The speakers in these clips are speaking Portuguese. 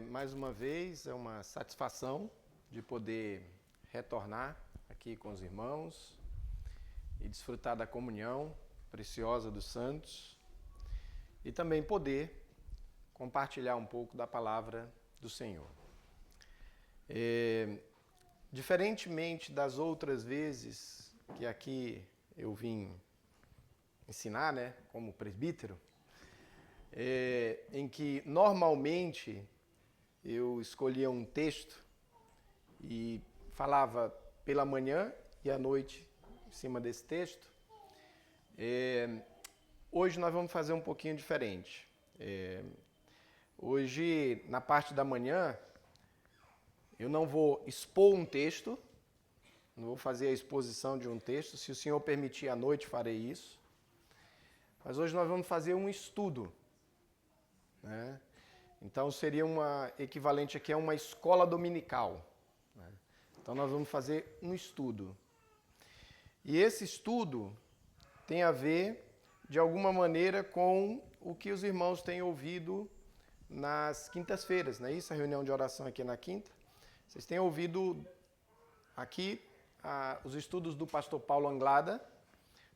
Mais uma vez, é uma satisfação de poder retornar aqui com os irmãos e desfrutar da comunhão preciosa dos santos e também poder compartilhar um pouco da palavra do Senhor. Diferentemente das outras vezes que aqui eu vim ensinar, né, como presbítero, em que normalmente eu escolhia um texto e falava pela manhã e à noite em cima desse texto. Hoje nós vamos fazer um pouquinho diferente. Hoje, na parte da manhã, eu não vou expor um texto, não vou fazer a exposição de um texto. Se o Senhor permitir, à noite farei isso. Mas hoje nós vamos fazer um estudo, né? Então seria equivalente aqui a uma escola dominical, né? Então nós vamos fazer um estudo. E esse estudo tem a ver, de alguma maneira, com o que os irmãos têm ouvido nas quintas-feiras, não é isso? A reunião de oração aqui na quinta. Vocês têm ouvido aqui os estudos do pastor Paulo Anglada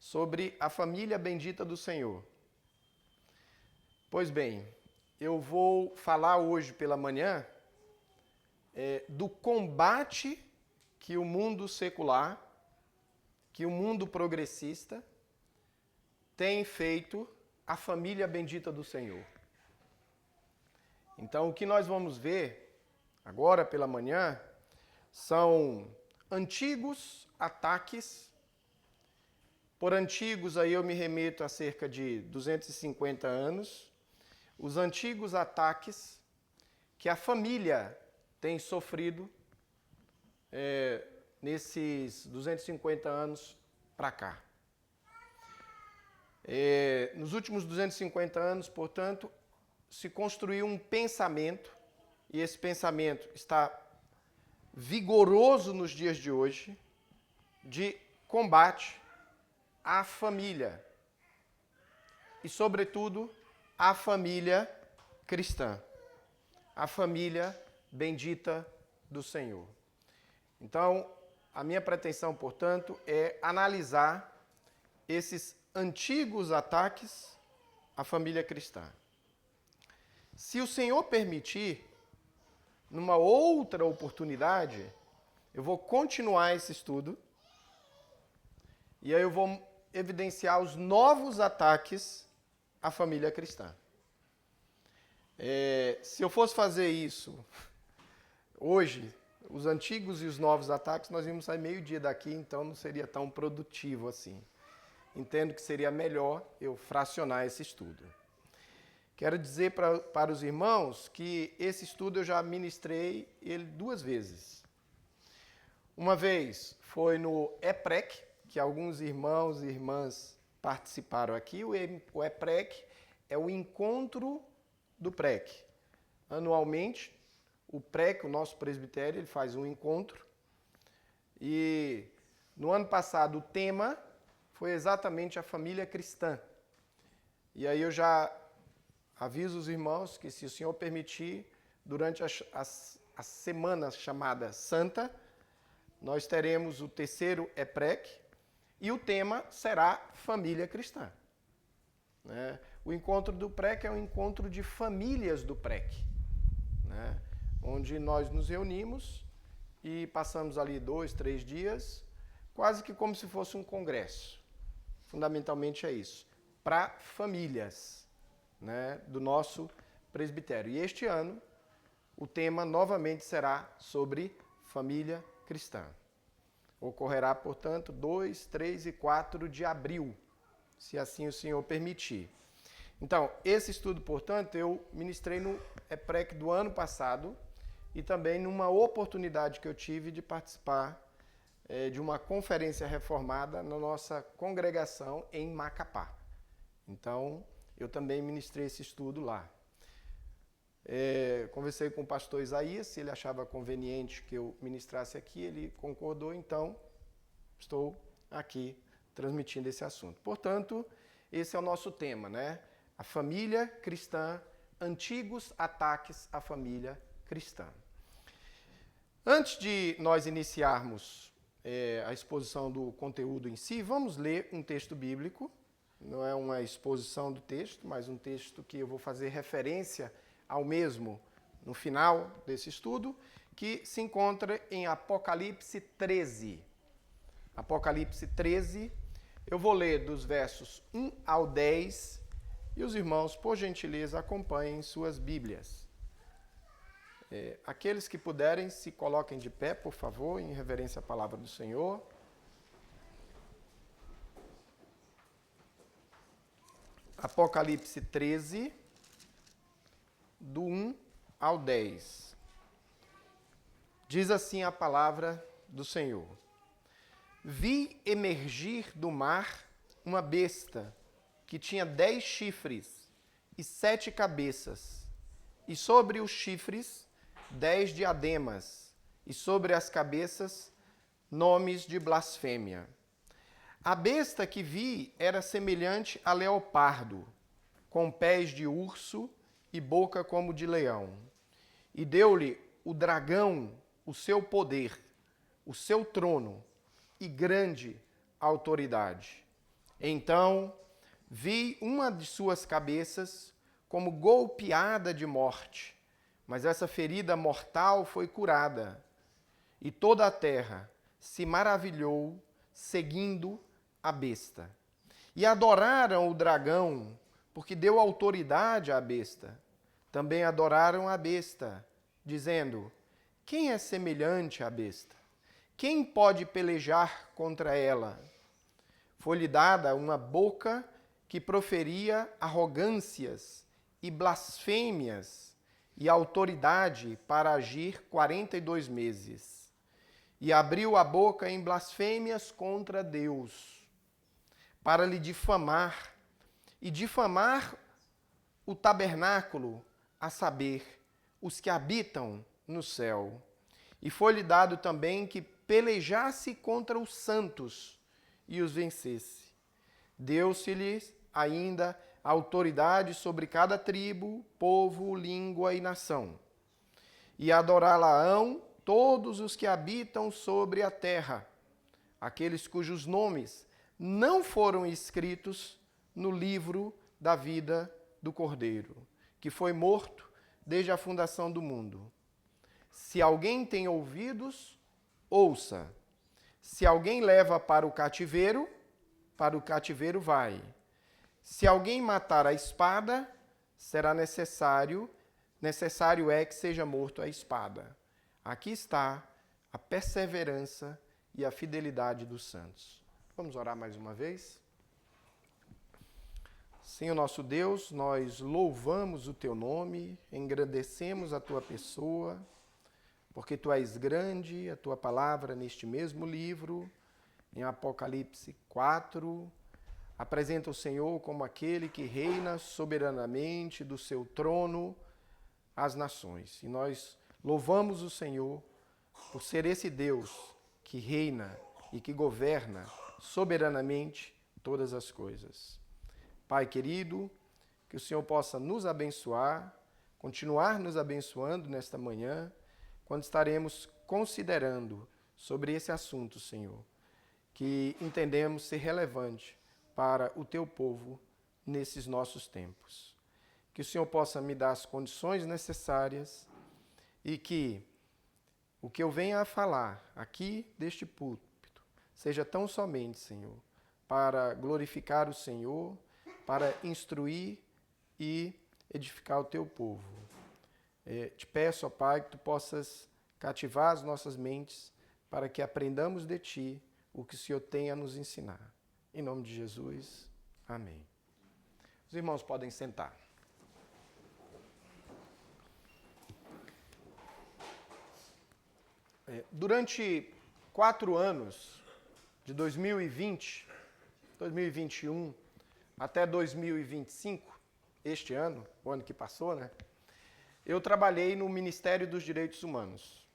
sobre a família bendita do Senhor. Pois bem, eu vou falar hoje pela manhã do combate que o mundo secular, que o mundo progressista tem feito à família bendita do Senhor. Então, o que nós vamos ver agora pela manhã são antigos ataques. Por antigos, aí eu me remeto a cerca de 250 anos, os antigos ataques que a família tem sofrido nesses 250 anos para cá. Nos últimos 250 anos, portanto, se construiu um pensamento, e esse pensamento está vigoroso nos dias de hoje, de combate à família e, sobretudo, à família cristã, a família bendita do Senhor. Então, a minha pretensão, portanto, é analisar esses antigos ataques à família cristã. Se o Senhor permitir, numa outra oportunidade, eu vou continuar esse estudo e aí eu vou evidenciar os novos ataques à família cristã. Se eu fosse fazer isso hoje, os antigos e os novos ataques, nós íamos sair meio-dia daqui, então não seria tão produtivo assim. Entendo que seria melhor eu fracionar esse estudo. Quero dizer para os irmãos que esse estudo eu já ministrei ele 2 vezes. Uma vez foi no EPREC, que alguns irmãos e irmãs participaram aqui. O EPREC é o encontro do PREC. Anualmente, o PREC, o nosso presbitério, ele faz um encontro. E no ano passado o tema foi exatamente a família cristã. E aí eu já aviso os irmãos que, se o Senhor permitir, durante a semana chamada Santa, nós teremos o 3º EPREC e o tema será família cristã. Né? O encontro do PREC é um encontro de famílias do PREC, né? Onde nós nos reunimos e passamos ali 2, 3 dias, quase que como se fosse um congresso. Fundamentalmente é isso, para famílias, né, do nosso presbitério. E este ano, o tema novamente será sobre família cristã. Ocorrerá, portanto, 2, 3 e 4 de abril, se assim o Senhor permitir. Então, esse estudo, portanto, eu ministrei no EPREC do ano passado e também numa oportunidade que eu tive de participar de uma conferência reformada na nossa congregação em Macapá. Então, eu também ministrei esse estudo lá. Conversei com o pastor Isaías, se ele achava conveniente que eu ministrasse aqui, ele concordou, então estou aqui transmitindo esse assunto. Portanto, esse é o nosso tema, né? A família cristã, antigos ataques à família cristã. Antes de nós iniciarmos a exposição do conteúdo em si, vamos ler um texto bíblico. Não é uma exposição do texto, mas um texto que eu vou fazer referência ao mesmo no final desse estudo, que se encontra em Apocalipse 13. Apocalipse 13, eu vou ler dos versos 1 ao 10 e os irmãos, por gentileza, acompanhem suas Bíblias. Aqueles que puderem, se coloquem de pé, por favor, em reverência à palavra do Senhor. Apocalipse 13, do 1 ao 10. Diz assim a palavra do Senhor. Vi emergir do mar uma besta que tinha 10 chifres e 7 cabeças, e sobre os chifres 10 diademas, e sobre as cabeças nomes de blasfêmia. A besta que vi era semelhante a leopardo, com pés de urso e boca como de leão. E deu-lhe o dragão o seu poder, o seu trono e grande autoridade. Então vi uma de suas cabeças como golpeada de morte, mas essa ferida mortal foi curada. E toda a terra se maravilhou seguindo a besta. E adoraram o dragão, porque deu autoridade à besta. Também adoraram a besta, dizendo: quem é semelhante à besta? Quem pode pelejar contra ela? Foi-lhe dada uma boca que proferia arrogâncias e blasfêmias, e autoridade para agir 42 meses. E abriu a boca em blasfêmias contra Deus, para lhe difamar, e difamar o tabernáculo, a saber, os que habitam no céu. E foi-lhe dado também que pelejasse contra os santos e os vencesse. Deu-se-lhe ainda autoridade sobre cada tribo, povo, língua e nação. E adorá-la-ão todos os que habitam sobre a terra, aqueles cujos nomes não foram escritos no livro da vida do Cordeiro, que foi morto desde a fundação do mundo. Se alguém tem ouvidos, ouça. Se alguém leva para o cativeiro vai. Se alguém matar a espada, será necessário é que seja morto a espada. Aqui está a perseverança e a fidelidade dos santos. Vamos orar mais uma vez? Senhor nosso Deus, nós louvamos o Teu nome, engrandecemos a Tua pessoa, porque Tu és grande, a Tua palavra neste mesmo livro, em Apocalipse 4, apresenta o Senhor como aquele que reina soberanamente do Seu trono às nações. E nós louvamos o Senhor por ser esse Deus que reina e que governa soberanamente todas as coisas. Pai querido, que o Senhor possa nos abençoar, continuar nos abençoando nesta manhã, quando estaremos considerando sobre esse assunto, Senhor, que entendemos ser relevante para o Teu povo nesses nossos tempos. Que o Senhor possa me dar as condições necessárias e que o que eu venha a falar aqui deste púlpito seja tão somente, Senhor, para glorificar o Senhor, para instruir e edificar o Teu povo. Te peço, ó Pai, que Tu possas cativar as nossas mentes para que aprendamos de Ti o que o Senhor tem a nos ensinar. Em nome de Jesus, amém. Os irmãos podem sentar. Durante 4 anos, de 2020, 2021 até 2025, este ano, o ano que passou, né? Eu trabalhei no Ministério dos Direitos Humanos.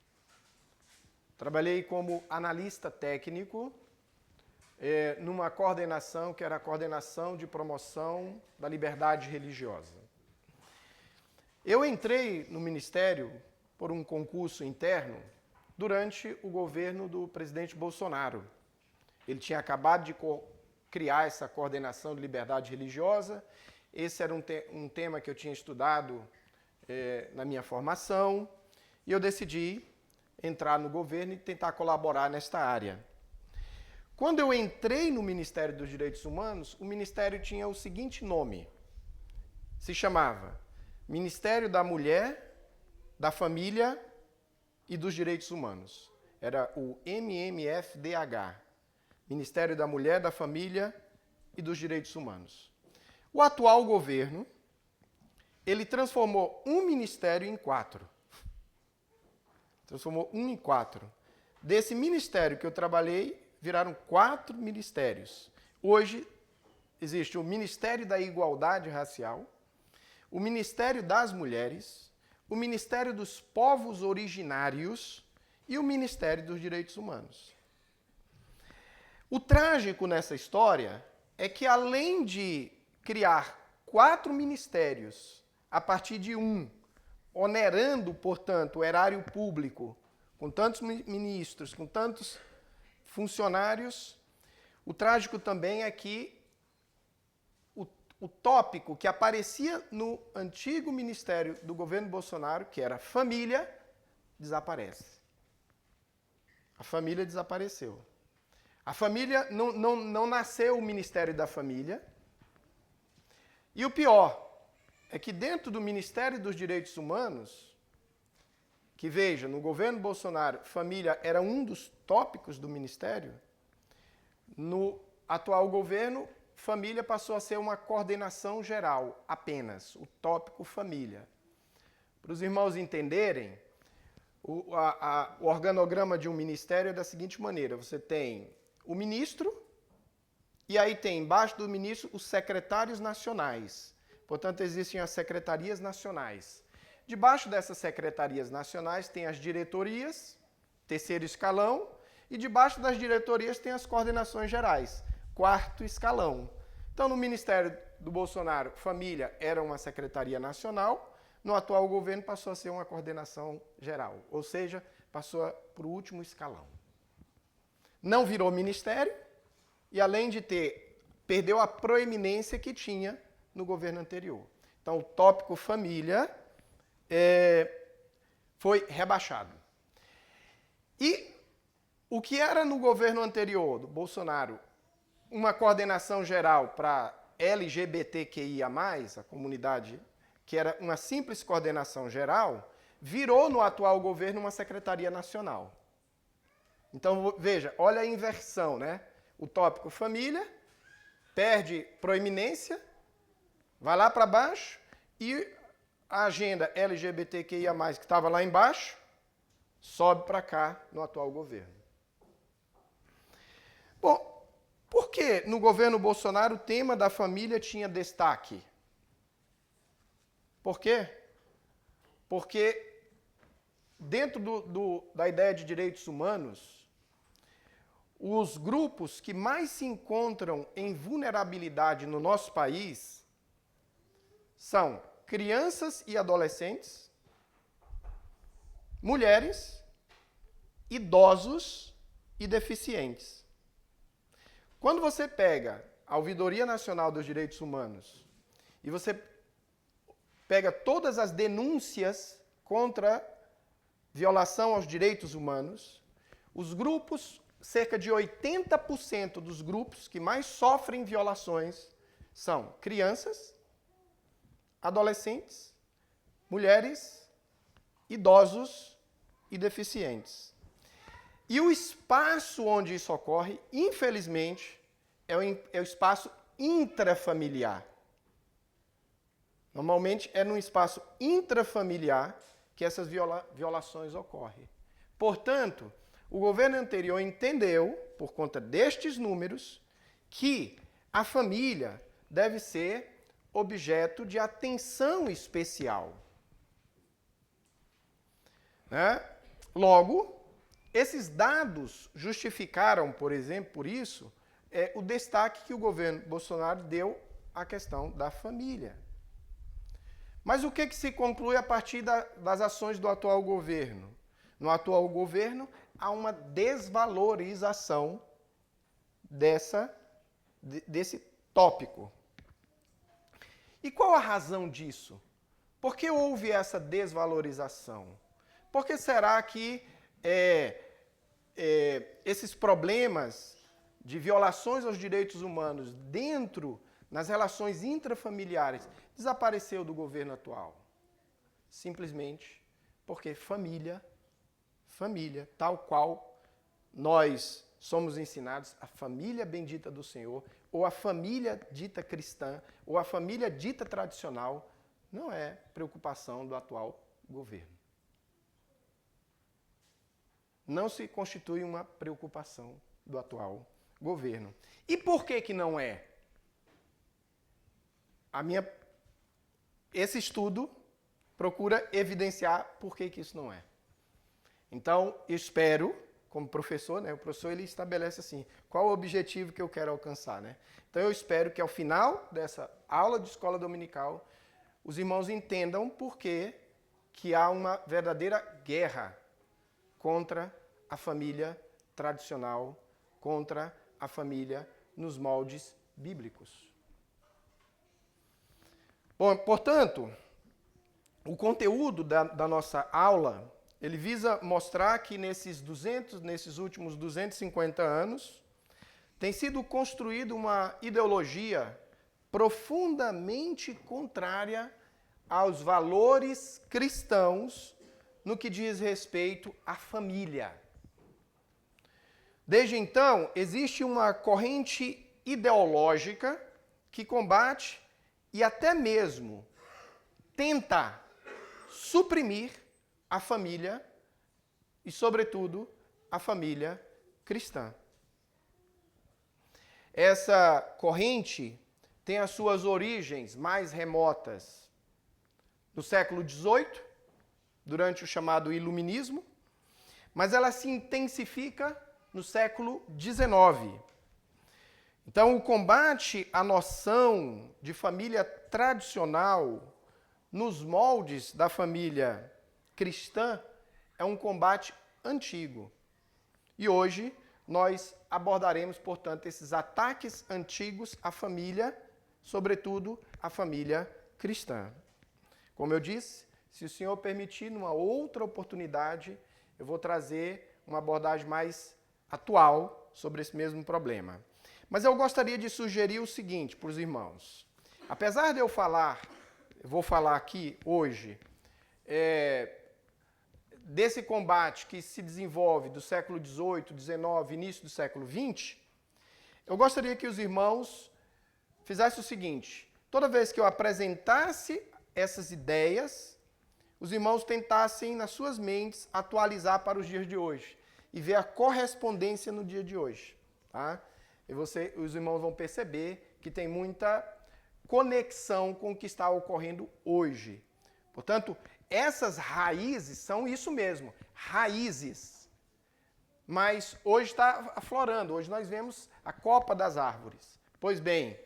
Trabalhei como analista técnico numa coordenação que era a Coordenação de Promoção da Liberdade Religiosa. Eu entrei no ministério por um concurso interno durante o governo do presidente Bolsonaro. Ele tinha acabado de criar essa coordenação de liberdade religiosa. Esse era um tema que eu tinha estudado na minha formação. E eu decidi entrar no governo e tentar colaborar nesta área. Quando eu entrei no Ministério dos Direitos Humanos, o ministério tinha o seguinte nome. Se chamava Ministério da Mulher, da Família e dos Direitos Humanos. Era o MMFDH. Ministério da Mulher, da Família e dos Direitos Humanos. O atual governo, ele transformou um ministério em 4. Transformou um em 4. Desse ministério que eu trabalhei, viraram 4 ministérios. Hoje, existe o Ministério da Igualdade Racial, o Ministério das Mulheres, o Ministério dos Povos Originários e o Ministério dos Direitos Humanos. O trágico nessa história é que, além de criar 4 ministérios a partir de um, onerando, portanto, o erário público, com tantos ministros, com tantos funcionários, o trágico também é que o tópico que aparecia no antigo ministério do governo Bolsonaro, que era família, desaparece. A família desapareceu. A família, não nasceu o Ministério da Família. E o pior é que dentro do Ministério dos Direitos Humanos, que veja, no governo Bolsonaro, família era um dos tópicos do ministério, no atual governo, família passou a ser uma coordenação geral, apenas, o tópico família. Para os irmãos entenderem, o organograma de um ministério é da seguinte maneira: você tem o ministro, e aí tem embaixo do ministro os secretários nacionais. Portanto, existem as secretarias nacionais. Debaixo dessas secretarias nacionais tem as diretorias, terceiro escalão, e debaixo das diretorias tem as coordenações gerais, quarto escalão. Então, no Ministério do Bolsonaro, família era uma secretaria nacional, no atual governo passou a ser uma coordenação geral, ou seja, passou para o último escalão. Não virou ministério e, além de perdeu a proeminência que tinha no governo anterior. Então, o tópico família foi rebaixado. E o que era no governo anterior, do Bolsonaro, uma coordenação geral para LGBTQIA+, a comunidade, que era uma simples coordenação geral, virou no atual governo uma secretaria nacional. Então, veja, olha a inversão, né? O tópico família perde proeminência, vai lá para baixo, e a agenda LGBTQIA+, que estava lá embaixo, sobe para cá no atual governo. Bom, por que no governo Bolsonaro o tema da família tinha destaque? Por quê? Porque dentro da ideia de direitos humanos, os grupos que mais se encontram em vulnerabilidade no nosso país são crianças e adolescentes, mulheres, idosos e deficientes. Quando você pega a Ouvidoria Nacional dos Direitos Humanos e você pega todas as denúncias contra violação aos direitos humanos, os grupos, cerca de 80% dos grupos que mais sofrem violações são crianças, adolescentes, mulheres, idosos e deficientes. E o espaço onde isso ocorre, infelizmente, é o espaço intrafamiliar. Normalmente é num espaço intrafamiliar que essas violações ocorrem. Portanto, o governo anterior entendeu, por conta destes números, que a família deve ser objeto de atenção especial. Né? Logo, esses dados justificaram, por exemplo, por isso, o destaque que o governo Bolsonaro deu à questão da família. Mas o que se conclui a partir das ações do atual governo? No atual governo, há uma desvalorização desse tópico. E qual a razão disso? Por que houve essa desvalorização? Por que será que esses problemas de violações aos direitos humanos nas relações intrafamiliares, desapareceu do governo atual? Simplesmente porque família, tal qual nós somos ensinados, a família bendita do Senhor, ou a família dita cristã, ou a família dita tradicional, não é preocupação do atual governo. Não se constitui uma preocupação do atual governo. E por que não é? Esse estudo procura evidenciar por que isso não é. Então, eu espero, como professor, né, o professor ele estabelece assim, qual o objetivo que eu quero alcançar, né? Então, eu espero que ao final dessa aula de escola dominical, os irmãos entendam por que há uma verdadeira guerra contra a família tradicional, contra a família nos moldes bíblicos. Bom, portanto, o conteúdo da nossa aula, ele visa mostrar que nesses últimos 250 anos, tem sido construída uma ideologia profundamente contrária aos valores cristãos no que diz respeito à família. Desde então, existe uma corrente ideológica que combate e até mesmo tenta suprimir a família e, sobretudo, a família cristã. Essa corrente tem as suas origens mais remotas no século XVIII, durante o chamado Iluminismo, mas ela se intensifica no século XIX. Então, o combate à noção de família tradicional nos moldes da família cristã é um combate antigo. E hoje nós abordaremos, portanto, esses ataques antigos à família, sobretudo à família cristã. Como eu disse, se o Senhor permitir, numa outra oportunidade, eu vou trazer uma abordagem mais atual sobre esse mesmo problema. Mas eu gostaria de sugerir o seguinte para os irmãos. Apesar de eu vou falar aqui hoje, desse combate que se desenvolve do século XVIII, XIX, início do século XX, eu gostaria que os irmãos fizessem o seguinte: toda vez que eu apresentasse essas ideias, os irmãos tentassem, nas suas mentes, atualizar para os dias de hoje e ver a correspondência no dia de hoje. Tá? E os irmãos vão perceber que tem muita conexão com o que está ocorrendo hoje. Portanto, essas raízes são isso mesmo, raízes. Mas hoje está aflorando, hoje nós vemos a copa das árvores. Pois bem,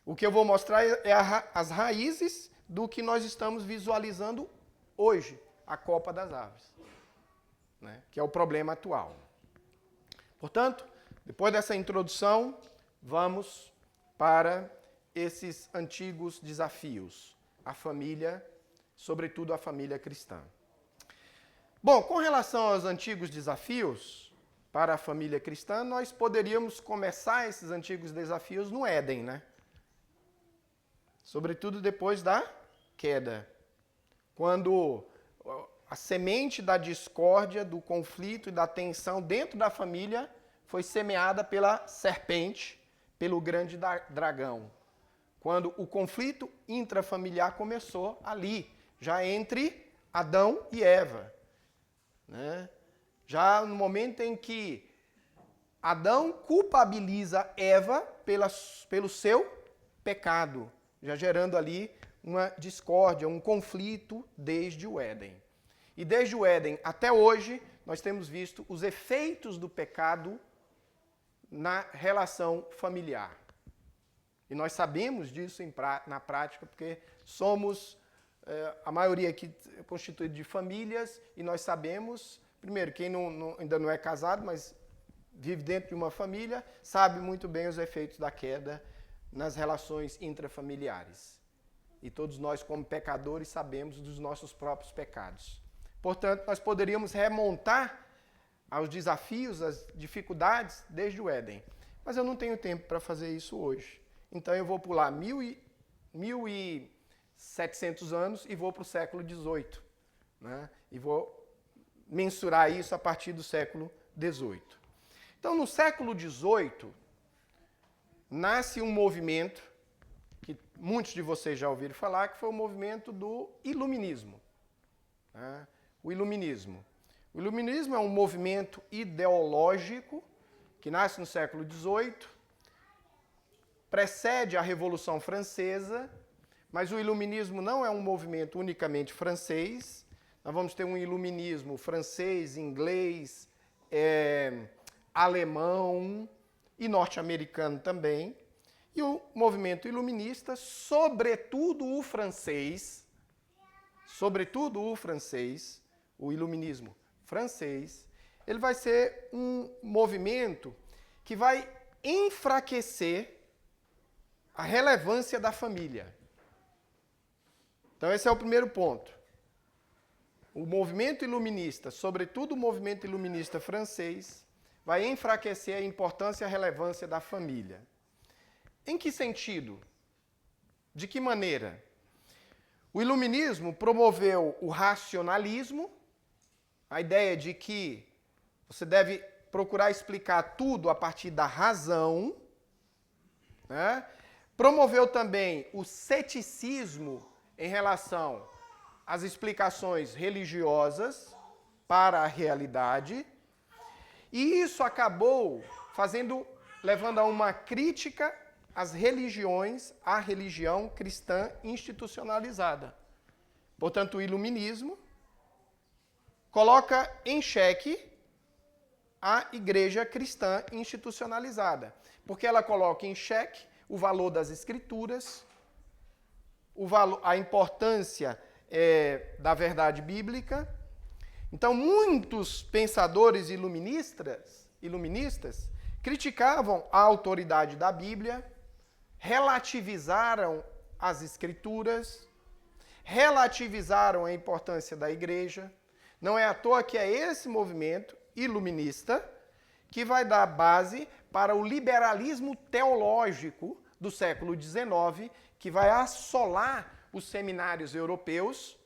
o que eu vou mostrar é as raízes do que nós estamos visualizando hoje, a copa das árvores, né? Que é o problema atual. Portanto, depois dessa introdução, vamos para esses antigos desafios, a família, sobretudo a família cristã. Bom, com relação aos antigos desafios para a família cristã, nós poderíamos começar esses antigos desafios no Éden, né? Sobretudo depois da queda, quando a semente da discórdia, do conflito e da tensão dentro da família foi semeada pela serpente, pelo grande dragão. Quando o conflito intrafamiliar começou ali, já entre Adão e Eva. Né? Já no momento em que Adão culpabiliza Eva pelo seu pecado, já gerando ali uma discórdia, um conflito desde o Éden. E desde o Éden até hoje, nós temos visto os efeitos do pecado na relação familiar. E nós sabemos disso na prática, porque somos A maioria aqui é constituída de famílias e nós sabemos, primeiro, quem ainda não é casado, mas vive dentro de uma família, sabe muito bem os efeitos da queda nas relações intrafamiliares. E todos nós, como pecadores, sabemos dos nossos próprios pecados. Portanto, nós poderíamos remontar aos desafios, às dificuldades desde o Éden. Mas eu não tenho tempo para fazer isso hoje. Então eu vou pular 1.700 anos e vou para o século XVIII. Né? E vou mensurar isso a partir do século XVIII. Então, no século XVIII, nasce um movimento, que muitos de vocês já ouviram falar, que foi o movimento do Iluminismo. Né? O Iluminismo. O Iluminismo é um movimento ideológico que nasce no século XVIII, precede a Revolução Francesa, mas o Iluminismo não é um movimento unicamente francês. Nós vamos ter um iluminismo francês, inglês, alemão e norte-americano também. E o movimento iluminista, sobretudo o francês, o iluminismo francês, ele vai ser um movimento que vai enfraquecer a relevância da família. Então esse é o primeiro ponto. O movimento iluminista, sobretudo o movimento iluminista francês, vai enfraquecer a importância e a relevância da família. Em que sentido? De que maneira? O iluminismo promoveu o racionalismo, a ideia de que você deve procurar explicar tudo a partir da razão, né? Promoveu também o ceticismo em relação às explicações religiosas para a realidade, e isso acabou levando a uma crítica às religiões, à religião cristã institucionalizada. Portanto, o iluminismo coloca em xeque a igreja cristã institucionalizada, porque ela coloca em xeque o valor das escrituras, a importância da verdade bíblica. Então, muitos pensadores iluministas criticavam a autoridade da Bíblia, relativizaram as escrituras, relativizaram a importância da igreja. Não é à toa que é esse movimento iluminista que vai dar base para o liberalismo teológico do século XIX, que vai assolar os seminários europeus,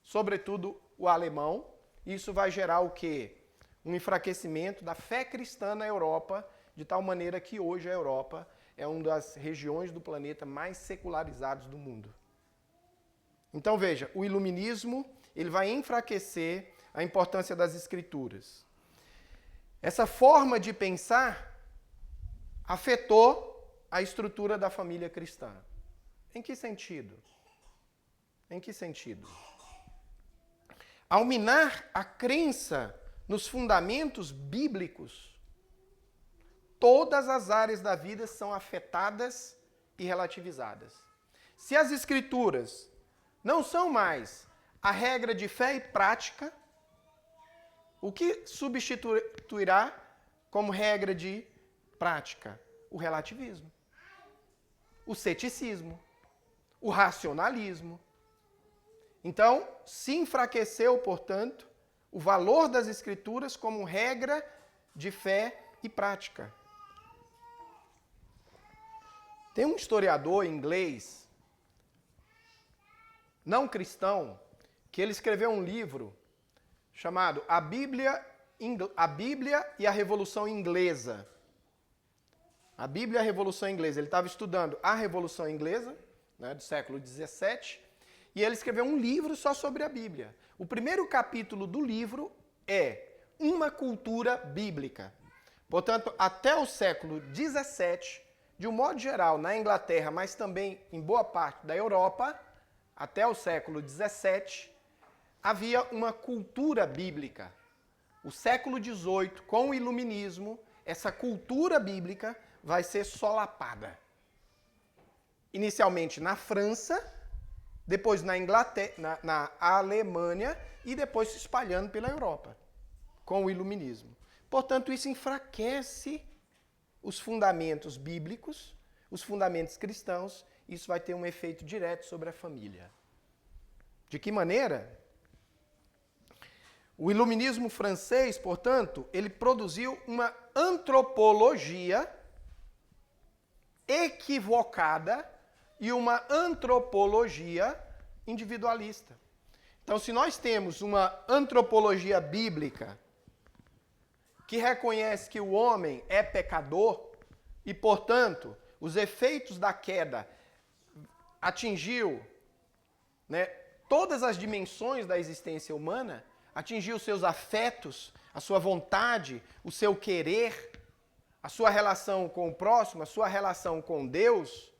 sobretudo o alemão. Isso vai gerar o quê? Um enfraquecimento da fé cristã na Europa, de tal maneira que hoje a Europa é uma das regiões do planeta mais secularizadas do mundo. Então veja, o iluminismo ele vai enfraquecer a importância das escrituras. Essa forma de pensar afetou a estrutura da família cristã. Em que sentido? Em que sentido? Ao minar a crença nos fundamentos bíblicos, todas as áreas da vida são afetadas e relativizadas. Se as escrituras não são mais a regra de fé e prática, o que substituirá como regra de prática? O relativismo, o ceticismo, o racionalismo. Então, se enfraqueceu, portanto, o valor das escrituras como regra de fé e prática. Tem um historiador inglês, não cristão, que ele escreveu um livro chamado A Bíblia e a Revolução Inglesa. A Bíblia e a Revolução Inglesa. Ele estava estudando a Revolução Inglesa, né, do século XVII, e ele escreveu um livro só sobre a Bíblia. O primeiro capítulo do livro é Uma Cultura Bíblica. Portanto, até o século XVII, de um modo geral, na Inglaterra, mas também em boa parte da Europa, até o século XVII, havia uma cultura bíblica. O século XVIII, com o iluminismo, essa cultura bíblica vai ser solapada. Inicialmente na França, depois na Inglaterra, na Alemanha e depois se espalhando pela Europa com o iluminismo. Portanto, isso enfraquece os fundamentos bíblicos, os fundamentos cristãos, isso vai ter um efeito direto sobre a família. De que maneira? O iluminismo francês, portanto, ele produziu uma antropologia equivocada e uma antropologia individualista. Então, se nós temos uma antropologia bíblica que reconhece que o homem é pecador e, portanto, os efeitos da queda atingiu, né, todas as dimensões da existência humana, atingiu os seus afetos, a sua vontade, o seu querer, a sua relação com o próximo, a sua relação com Deus.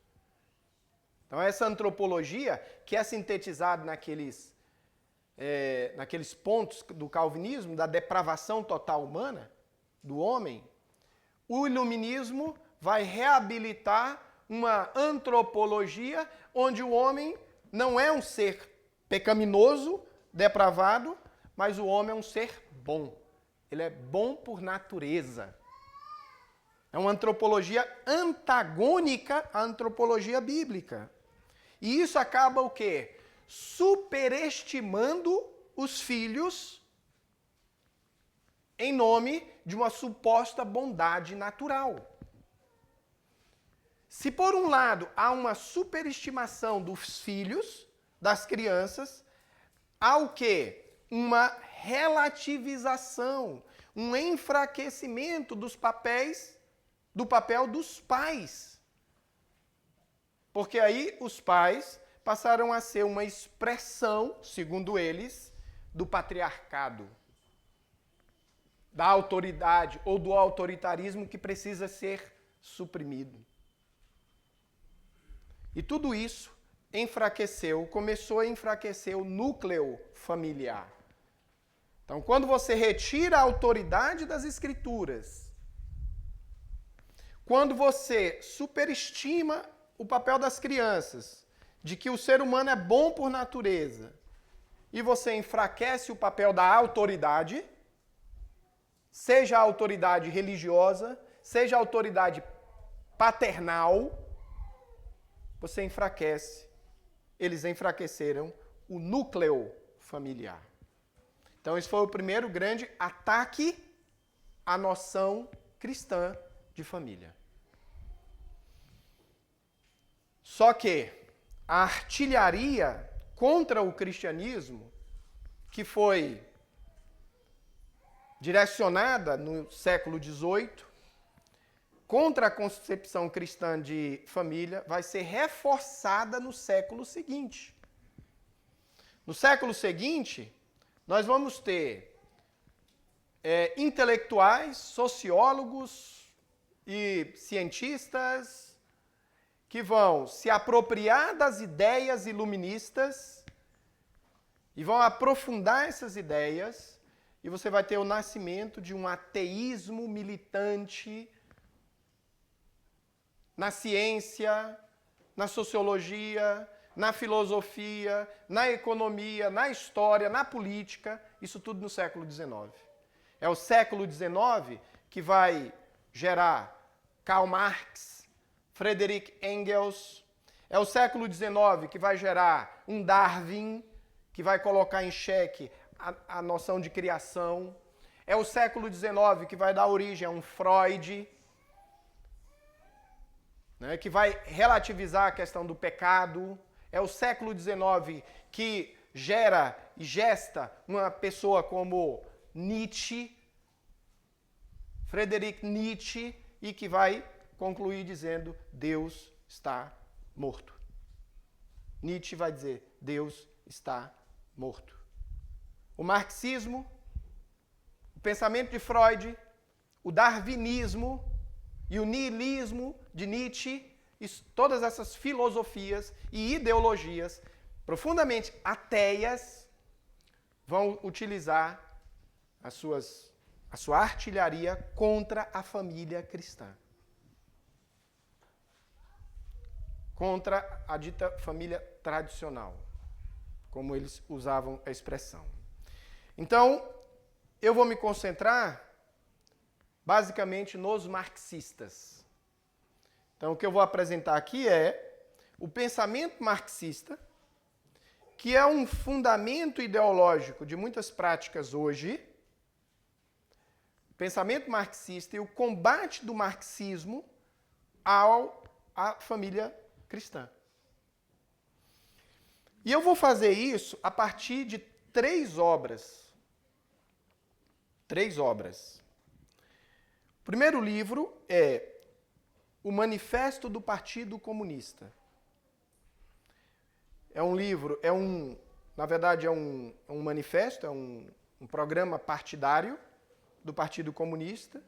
Então, essa antropologia, que é sintetizada naqueles pontos do calvinismo, da depravação total humana, do homem, o iluminismo vai reabilitar uma antropologia onde o homem não é um ser pecaminoso, depravado, mas o homem é um ser bom. Ele é bom por natureza. É uma antropologia antagônica à antropologia bíblica. E isso acaba o quê? Superestimando os filhos em nome de uma suposta bondade natural. Se por um lado há uma superestimação dos filhos, das crianças, há o quê? Uma relativização, um enfraquecimento do papel dos pais. Porque aí os pais passaram a ser uma expressão, segundo eles, do patriarcado, da autoridade ou do autoritarismo que precisa ser suprimido. E tudo isso começou a enfraquecer o núcleo familiar. Então, quando você retira a autoridade das Escrituras, quando você superestima o papel das crianças, de que o ser humano é bom por natureza, e você enfraquece o papel da autoridade, seja a autoridade religiosa, seja a autoridade paternal, você enfraquece. Eles enfraqueceram o núcleo familiar. Então, esse foi o primeiro grande ataque à noção cristã de família. Só que a artilharia contra o cristianismo, que foi direcionada no século XVIII, contra a concepção cristã de família, vai ser reforçada no século seguinte. No século seguinte, nós vamos ter intelectuais, sociólogos e cientistas que vão se apropriar das ideias iluministas e vão aprofundar essas ideias, e você vai ter o nascimento de um ateísmo militante na ciência, na sociologia, na filosofia, na economia, na história, na política, isso tudo no século XIX. É o século XIX que vai gerar Karl Marx, Friedrich Engels. É o século XIX que vai gerar um Darwin, que vai colocar em xeque a noção de criação. É o século XIX que vai dar origem a um Freud, né, que vai relativizar a questão do pecado. É o século XIX que gera e gesta uma pessoa como Nietzsche, Friedrich Nietzsche, e que vai concluir dizendo: Deus está morto. Nietzsche vai dizer: Deus está morto. O marxismo, o pensamento de Freud, o darwinismo e o niilismo de Nietzsche, todas essas filosofias e ideologias profundamente ateias vão utilizar a sua artilharia contra a família cristã. Contra a dita família tradicional. como eles usavam a expressão. Então, eu vou me concentrar basicamente nos marxistas. Então, o que eu vou apresentar aqui é o pensamento marxista, que é um fundamento ideológico de muitas práticas hoje, o pensamento marxista e o combate do marxismo à família cristã. E eu vou fazer isso a partir de 3 obras. 3 obras. O primeiro livro é O Manifesto do Partido Comunista. É um livro, na verdade é um manifesto, é um programa partidário do Partido Comunista,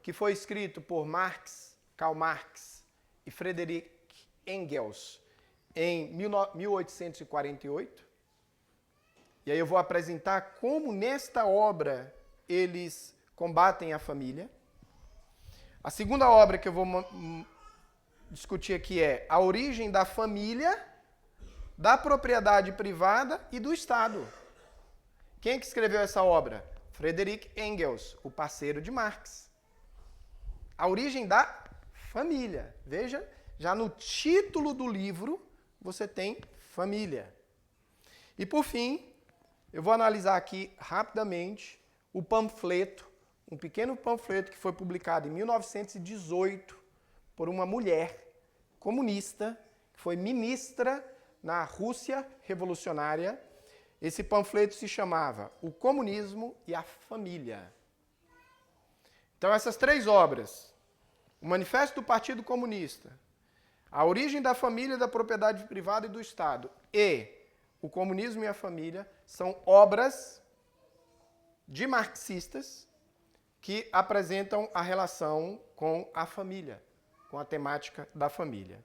que foi escrito por Karl Marx e Friedrich Engels em 1848. E aí eu vou apresentar como nesta obra eles combatem a família. A segunda obra que eu vou discutir aqui é A Origem da Família, da Propriedade Privada e do Estado. Quem é que escreveu essa obra? Friedrich Engels, o parceiro de Marx. A Origem da Família. Veja, já no título do livro você tem família. E por fim, eu vou analisar aqui rapidamente o panfleto, um pequeno panfleto que foi publicado em 1918 por uma mulher comunista, que foi ministra na Rússia revolucionária. Esse panfleto se chamava O Comunismo e a Família. Então essas 3 obras, o Manifesto do Partido Comunista, A Origem da Família, da Propriedade Privada e do Estado e O Comunismo e a Família, são obras de marxistas que apresentam a relação com a família, com a temática da família.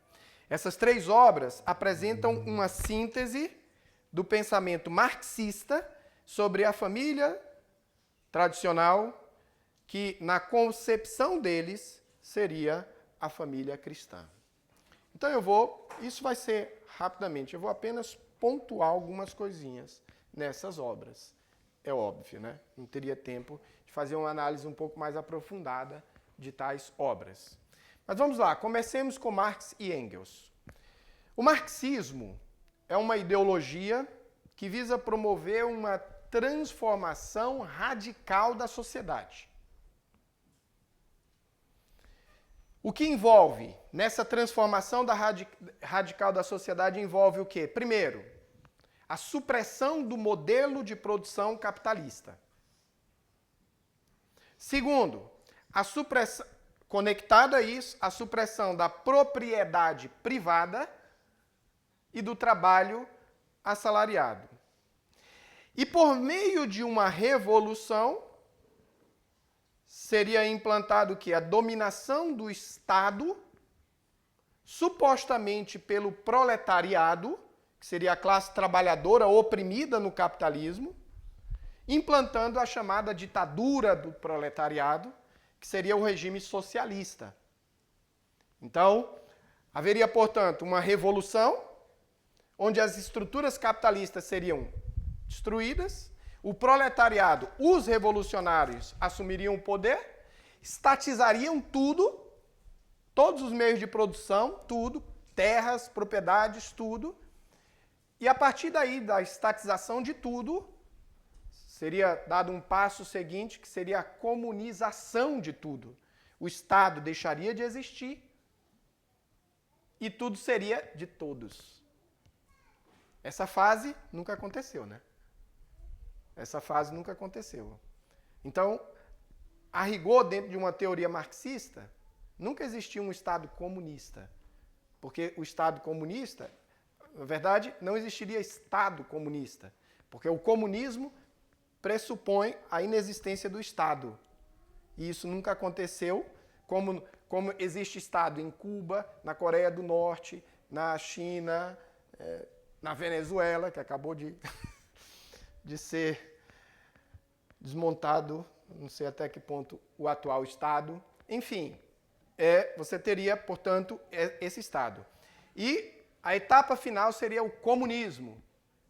Essas 3 obras apresentam uma síntese do pensamento marxista sobre a família tradicional, que na concepção deles seria a família cristã. Então isso vai ser rapidamente, eu vou apenas pontuar algumas coisinhas nessas obras. É óbvio, né? Não teria tempo de fazer uma análise um pouco mais aprofundada de tais obras. Mas vamos lá, comecemos com Marx e Engels. O marxismo é uma ideologia que visa promover uma transformação radical da sociedade. O que envolve nessa transformação radical da sociedade envolve o quê? Primeiro, a supressão do modelo de produção capitalista. Segundo, conectado a isso, a supressão da propriedade privada e do trabalho assalariado. E por meio de uma revolução, seria implantado o quê? A dominação do Estado, supostamente pelo proletariado, que seria a classe trabalhadora oprimida no capitalismo, implantando a chamada ditadura do proletariado, que seria o regime socialista. Então, haveria, portanto, uma revolução, onde as estruturas capitalistas seriam destruídas, o proletariado, os revolucionários, assumiriam o poder, estatizariam tudo, todos os meios de produção, tudo, terras, propriedades, tudo, e a partir daí, da estatização de tudo, seria dado um passo seguinte, que seria a comunização de tudo. O Estado deixaria de existir e tudo seria de todos. Essa fase nunca aconteceu, né? Essa fase nunca aconteceu. Então, a rigor, dentro de uma teoria marxista, nunca existiu um Estado comunista. Porque o Estado comunista, na verdade, não existiria Estado comunista. Porque o comunismo pressupõe a inexistência do Estado. E isso nunca aconteceu, como existe Estado em Cuba, na Coreia do Norte, na China, na Venezuela, que acabou de ser desmontado, não sei até que ponto, o atual Estado. Enfim, você teria, portanto, esse Estado. E a etapa final seria o comunismo,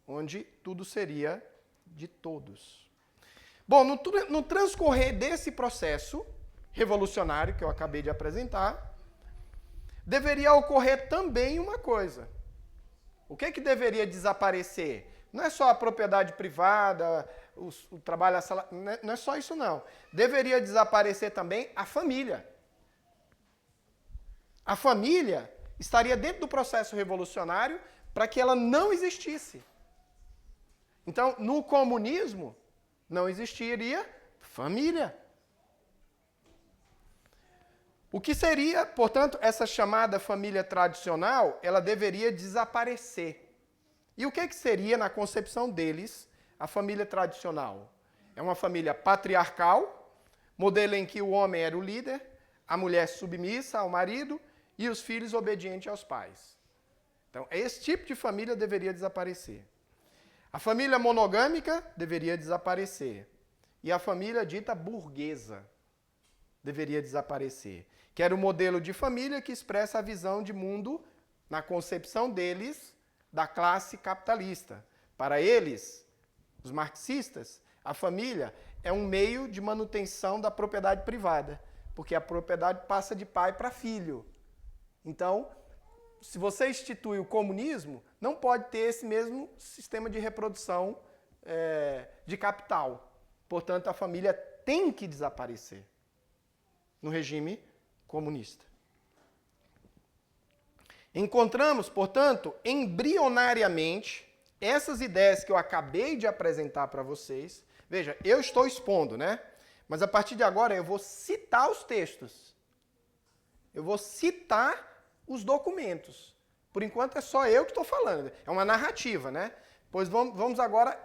onde tudo seria de todos. Bom, no transcorrer desse processo revolucionário que eu acabei de apresentar, deveria ocorrer também uma coisa. O que deveria desaparecer? Não é só a propriedade privada, o trabalho assalariado, não é só isso não. Deveria desaparecer também a família. A família estaria dentro do processo revolucionário para que ela não existisse. Então, no comunismo, não existiria família. O que seria, portanto, essa chamada família tradicional, ela deveria desaparecer. E o que seria, na concepção deles, a família tradicional? É uma família patriarcal, modelo em que o homem era o líder, a mulher submissa ao marido e os filhos obedientes aos pais. Então, esse tipo de família deveria desaparecer. A família monogâmica deveria desaparecer. E a família dita burguesa deveria desaparecer. Que era o modelo de família que expressa a visão de mundo, na concepção deles, da classe capitalista. Para eles, os marxistas, a família é um meio de manutenção da propriedade privada, porque a propriedade passa de pai para filho. Então, se você institui o comunismo, não pode ter esse mesmo sistema de reprodução de capital. Portanto, a família tem que desaparecer no regime comunista. Encontramos, portanto, embrionariamente, essas ideias que eu acabei de apresentar para vocês. Veja, eu estou expondo, né? Mas a partir de agora eu vou citar os textos. Eu vou citar os documentos. Por enquanto é só eu que estou falando. É uma narrativa, né? Pois vamos agora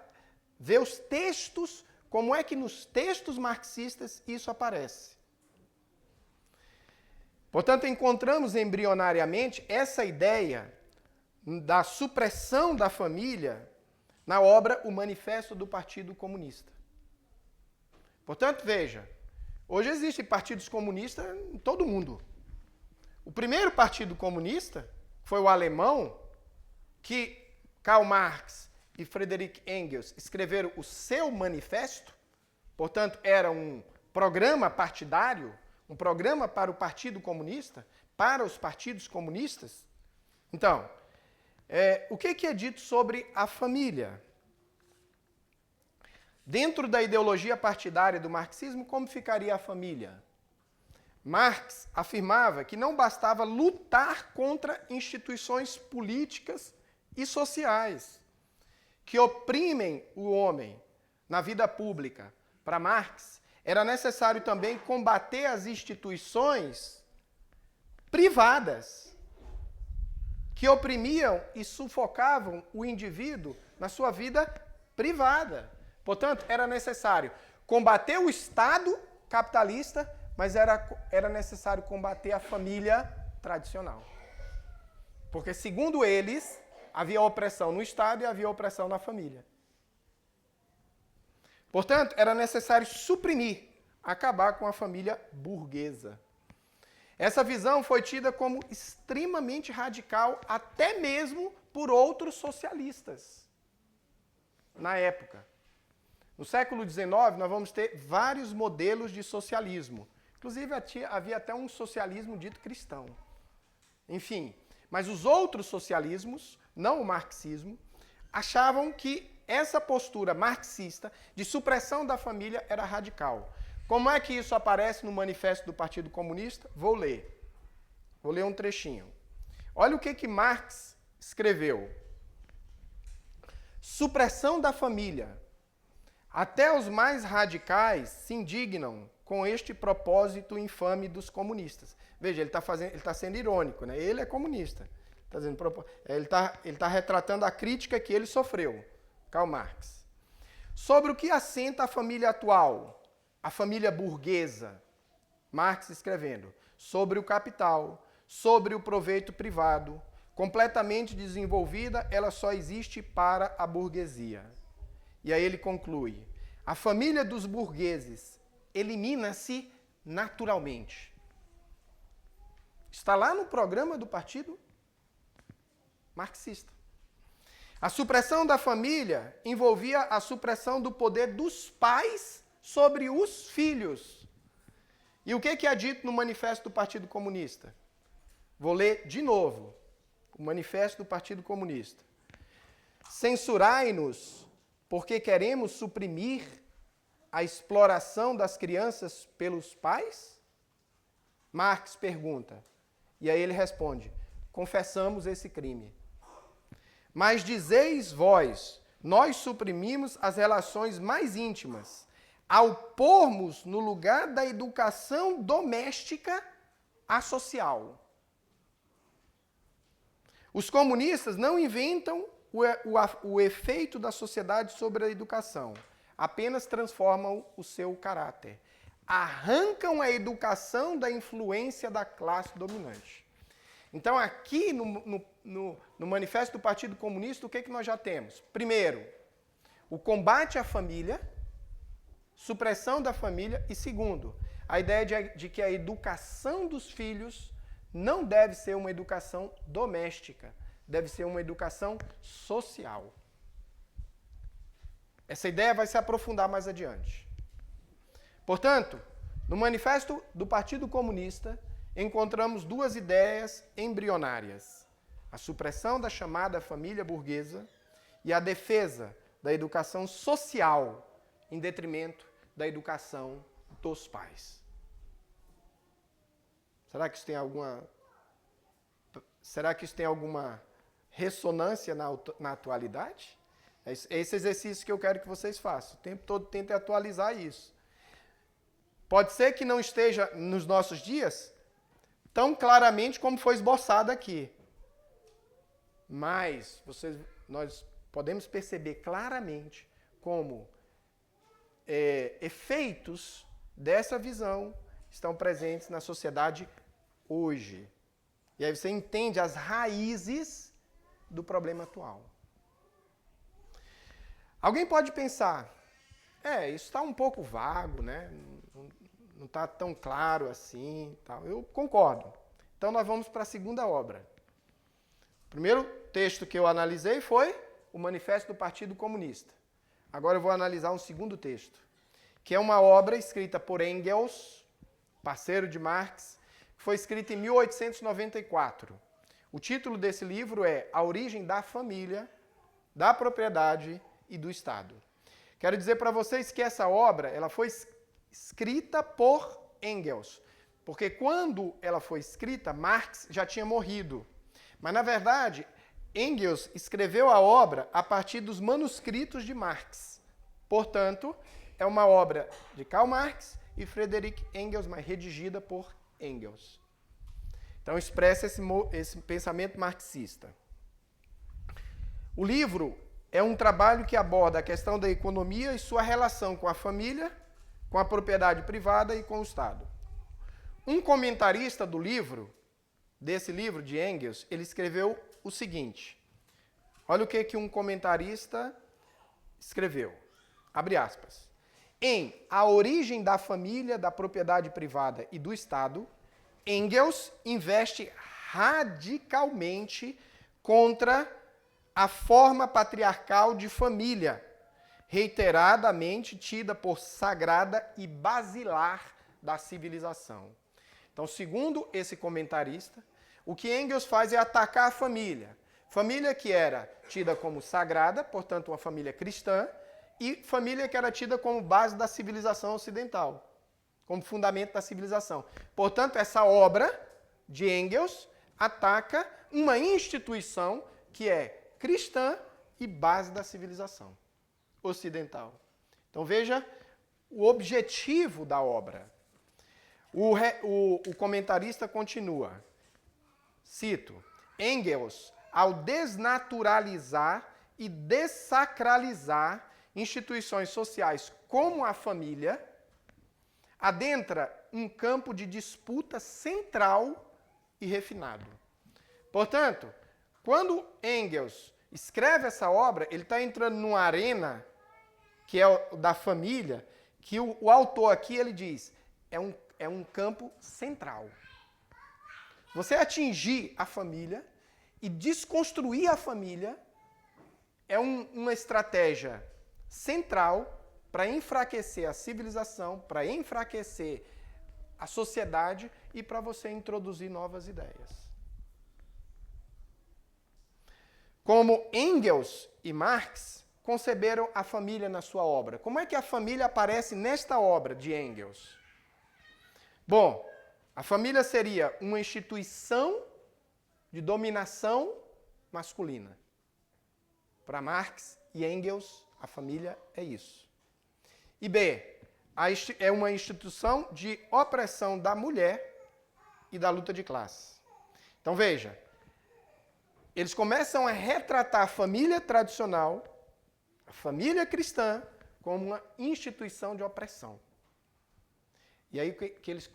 ver os textos, como é que nos textos marxistas isso aparece. Portanto, encontramos embrionariamente essa ideia da supressão da família na obra O Manifesto do Partido Comunista. Portanto, veja, hoje existem partidos comunistas em todo o mundo. O primeiro partido comunista foi o alemão, que Karl Marx e Friedrich Engels escreveram o seu manifesto, portanto, era um programa partidário, um programa para o Partido Comunista, para os partidos comunistas. Então, o que é dito sobre a família? Dentro da ideologia partidária do marxismo, como ficaria a família? Marx afirmava que não bastava lutar contra instituições políticas e sociais que oprimem o homem na vida pública. Para Marx, era necessário também combater as instituições privadas que oprimiam e sufocavam o indivíduo na sua vida privada. Portanto, era necessário combater o Estado capitalista, mas era necessário combater a família tradicional. Porque, segundo eles, havia opressão no Estado e havia opressão na família. Portanto, era necessário suprimir, acabar com a família burguesa. Essa visão foi tida como extremamente radical, até mesmo por outros socialistas na época. No século XIX, nós vamos ter vários modelos de socialismo. Inclusive, havia até um socialismo dito cristão. Enfim, mas os outros socialismos, não o marxismo, achavam que essa postura marxista de supressão da família era radical. Como é que isso aparece no Manifesto do Partido Comunista? Vou ler. Vou ler um trechinho. Olha o que Marx escreveu. Supressão da família. Até os mais radicais se indignam com este propósito infame dos comunistas. Veja, ele está sendo irônico, né? Ele é comunista. Ele está retratando a crítica que ele sofreu, Karl Marx. Sobre o que assenta a família atual, a família burguesa, Marx escrevendo, sobre o capital, sobre o proveito privado, completamente desenvolvida, ela só existe para a burguesia. E aí ele conclui, a família dos burgueses elimina-se naturalmente. Está lá no programa do partido marxista. A supressão da família envolvia a supressão do poder dos pais sobre os filhos. E o que é dito no Manifesto do Partido Comunista? Vou ler de novo o Manifesto do Partido Comunista. Censurai-nos porque queremos suprimir a exploração das crianças pelos pais? Marx pergunta. E aí ele responde: confessamos esse crime. Mas dizeis vós, nós suprimimos as relações mais íntimas, ao pormos no lugar da educação doméstica a social. Os comunistas não inventam o efeito da sociedade sobre a educação, apenas transformam o seu caráter. Arrancam a educação da influência da classe dominante. Então, aqui no Manifesto do Partido Comunista, o que nós já temos? Primeiro, o combate à família, supressão da família, e segundo, a ideia de que a educação dos filhos não deve ser uma educação doméstica, deve ser uma educação social. Essa ideia vai se aprofundar mais adiante. Portanto, no Manifesto do Partido Comunista, encontramos duas ideias embrionárias: a supressão da chamada família burguesa e a defesa da educação social em detrimento da educação dos pais. Será que isso tem alguma ressonância na atualidade? É esse exercício que eu quero que vocês façam. O tempo todo tentem atualizar isso. Pode ser que não esteja nos nossos dias tão claramente como foi esboçado aqui. Mas nós podemos perceber claramente como efeitos dessa visão estão presentes na sociedade hoje. E aí você entende as raízes do problema atual. Alguém pode pensar, isso está um pouco vago, né? Não está tão claro assim. Tal. Eu concordo. Então nós vamos para a segunda obra. O primeiro texto que eu analisei foi o Manifesto do Partido Comunista. Agora eu vou analisar um segundo texto, que é uma obra escrita por Engels, parceiro de Marx, que foi escrita em 1894. O título desse livro é A Origem da Família, da Propriedade e do Estado. Quero dizer para vocês que essa obra ela foi escrita por Engels, porque quando ela foi escrita, Marx já tinha morrido. Mas, na verdade, Engels escreveu a obra a partir dos manuscritos de Marx. Portanto, é uma obra de Karl Marx e Friedrich Engels, mas redigida por Engels. Então, expressa esse pensamento marxista. O livro é um trabalho que aborda a questão da economia e sua relação com a família, com a propriedade privada e com o Estado. Um comentarista do livro, desse livro de Engels, ele escreveu o seguinte. Olha o que um comentarista escreveu. Abre aspas. Em A Origem da Família, da Propriedade Privada e do Estado, Engels investe radicalmente contra a forma patriarcal de família, reiteradamente tida por sagrada e basilar da civilização. Então, segundo esse comentarista, o que Engels faz é atacar a família. Família que era tida como sagrada, portanto, uma família cristã, e família que era tida como base da civilização ocidental, como fundamento da civilização. Portanto, essa obra de Engels ataca uma instituição que é cristã e base da civilização ocidental. Então, veja o objetivo da obra. O comentarista continua, cito, Engels, ao desnaturalizar e dessacralizar instituições sociais como a família, adentra um campo de disputa central e refinado. Portanto, quando Engels escreve essa obra, ele está entrando numa arena, que é o da família, que o autor aqui ele diz, é um campo central. Você atingir a família e desconstruir a família é uma estratégia central para enfraquecer a civilização, para enfraquecer a sociedade e para você introduzir novas ideias. Como Engels e Marx conceberam a família na sua obra. Como é que a família aparece nesta obra de Engels? Bom, a família seria uma instituição de dominação masculina. Para Marx e Engels, a família é isso. E B, é uma instituição de opressão da mulher e da luta de classe. Então veja, eles começam a retratar a família tradicional, a família cristã, como uma instituição de opressão. E aí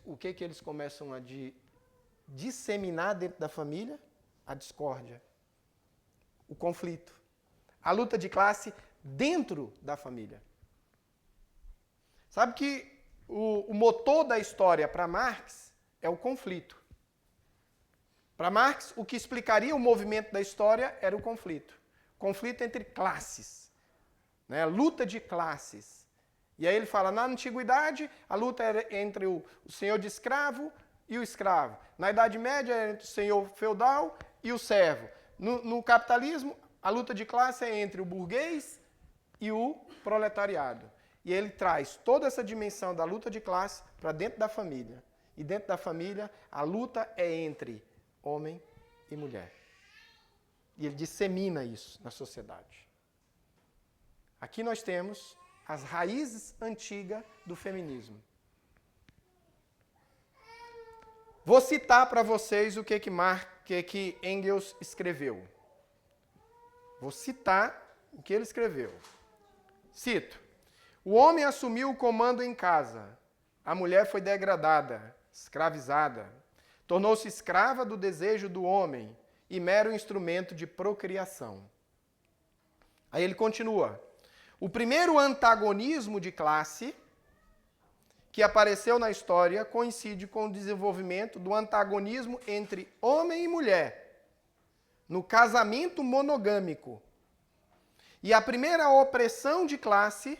o que eles começam a disseminar dentro da família? A discórdia, o conflito, a luta de classe dentro da família. Sabe que o motor da história para Marx é o conflito. Para Marx, o que explicaria o movimento da história era o conflito. Conflito entre classes, né? Luta de classes. E aí ele fala, na antiguidade, a luta era entre o senhor de escravo e o escravo. Na Idade Média, era entre o senhor feudal e o servo. No capitalismo, a luta de classe é entre o burguês e o proletariado. E ele traz toda essa dimensão da luta de classe para dentro da família. E dentro da família, a luta é entre homem e mulher. E ele dissemina isso na sociedade. Aqui nós temos as raízes antigas do feminismo. Vou citar para vocês o que Engels escreveu. Vou citar o que ele escreveu. Cito. O homem assumiu o comando em casa. A mulher foi degradada, escravizada. Tornou-se escrava do desejo do homem e mero instrumento de procriação. Aí ele continua. O primeiro antagonismo de classe que apareceu na história coincide com o desenvolvimento do antagonismo entre homem e mulher, no casamento monogâmico. E a primeira opressão de classe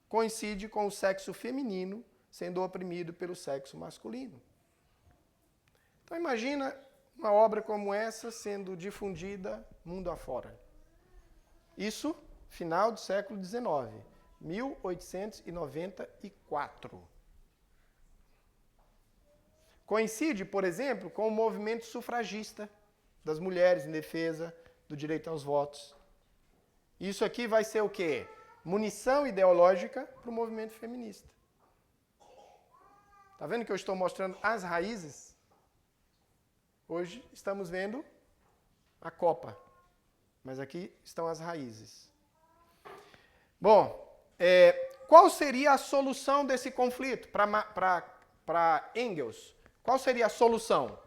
coincide com o sexo feminino sendo oprimido pelo sexo masculino. Então imagina uma obra como essa sendo difundida mundo afora. Isso, final do século XIX, 1894. Coincide, por exemplo, com o movimento sufragista das mulheres em defesa do direito aos votos. Isso aqui vai ser o quê? Munição ideológica para o movimento feminista. Está vendo que eu estou mostrando as raízes? Hoje estamos vendo a copa, mas aqui estão as raízes. Bom, qual seria a solução desse conflito para Engels? Qual seria a solução?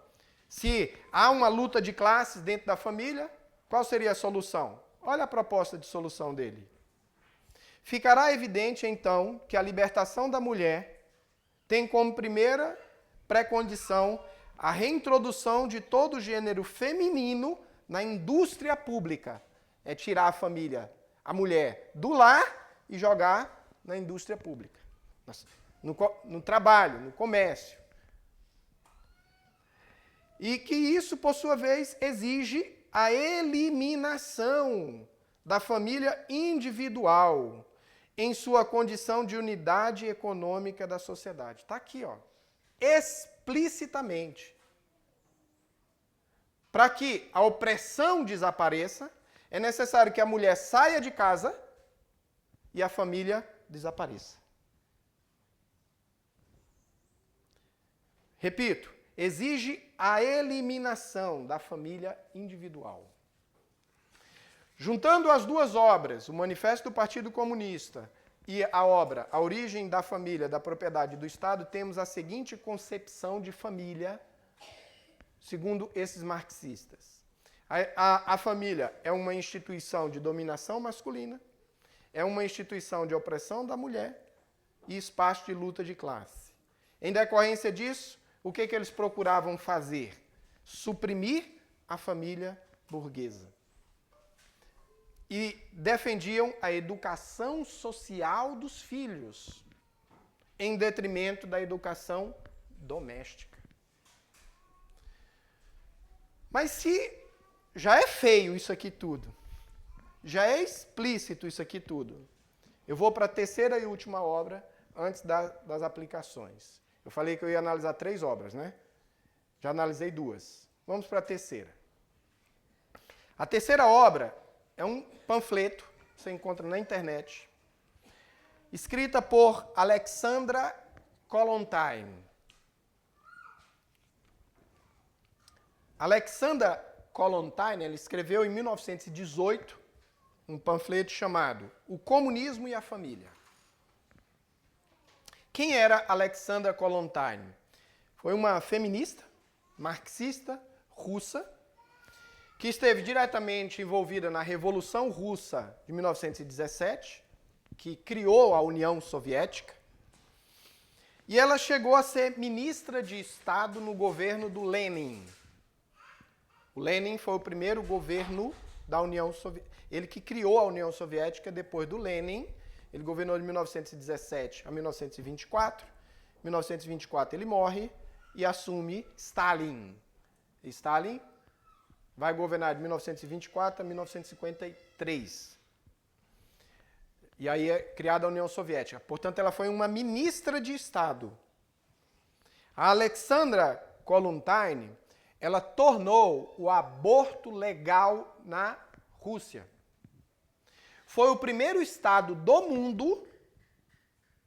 Se há uma luta de classes dentro da família, qual seria a solução? Olha a proposta de solução dele. Ficará evidente, então, que a libertação da mulher tem como primeira pré-condição a reintrodução de todo o gênero feminino na indústria pública. É tirar a família, a mulher, do lar e jogar na indústria pública. No trabalho, no comércio. E que isso, por sua vez, exige a eliminação da família individual em sua condição de unidade econômica da sociedade. Está aqui, ó, explicitamente. Para que a opressão desapareça, é necessário que a mulher saia de casa e a família desapareça. Repito, exige a eliminação da família individual. Juntando as duas obras, o Manifesto do Partido Comunista e a obra A Origem da Família, da Propriedade do Estado, temos a seguinte concepção de família, segundo esses marxistas. A família é uma instituição de dominação masculina, é uma instituição de opressão da mulher e espaço de luta de classe. Em decorrência disso, o que eles procuravam fazer? Suprimir a família burguesa. e defendiam a educação social dos filhos, em detrimento da educação doméstica. Mas se já é feio isso aqui tudo, já é explícito isso aqui tudo, eu vou para a terceira e última obra antes das aplicações. Eu falei que eu ia analisar 3 obras, né? Já analisei 2. Vamos para a terceira. A terceira obra é um panfleto, você encontra na internet, escrita por Alexandra Kollontai. Alexandra Kollontai, ela escreveu em 1918 um panfleto chamado O Comunismo e a Família. Quem era Alexandra Kollontai? Foi uma feminista, marxista, russa, que esteve diretamente envolvida na Revolução Russa de 1917, que criou a União Soviética, e ela chegou a ser ministra de Estado no governo do Lenin. O Lenin foi o primeiro governo da União Soviética. Ele que criou a União Soviética depois do Lenin. Ele governou de 1917 a 1924. Em 1924 ele morre e assume Stalin. E Stalin vai governar de 1924 a 1953. E aí é criada a União Soviética. Portanto, ela foi uma ministra de Estado. A Alexandra Kollontai, ela tornou o aborto legal na Rússia. Foi o primeiro estado do mundo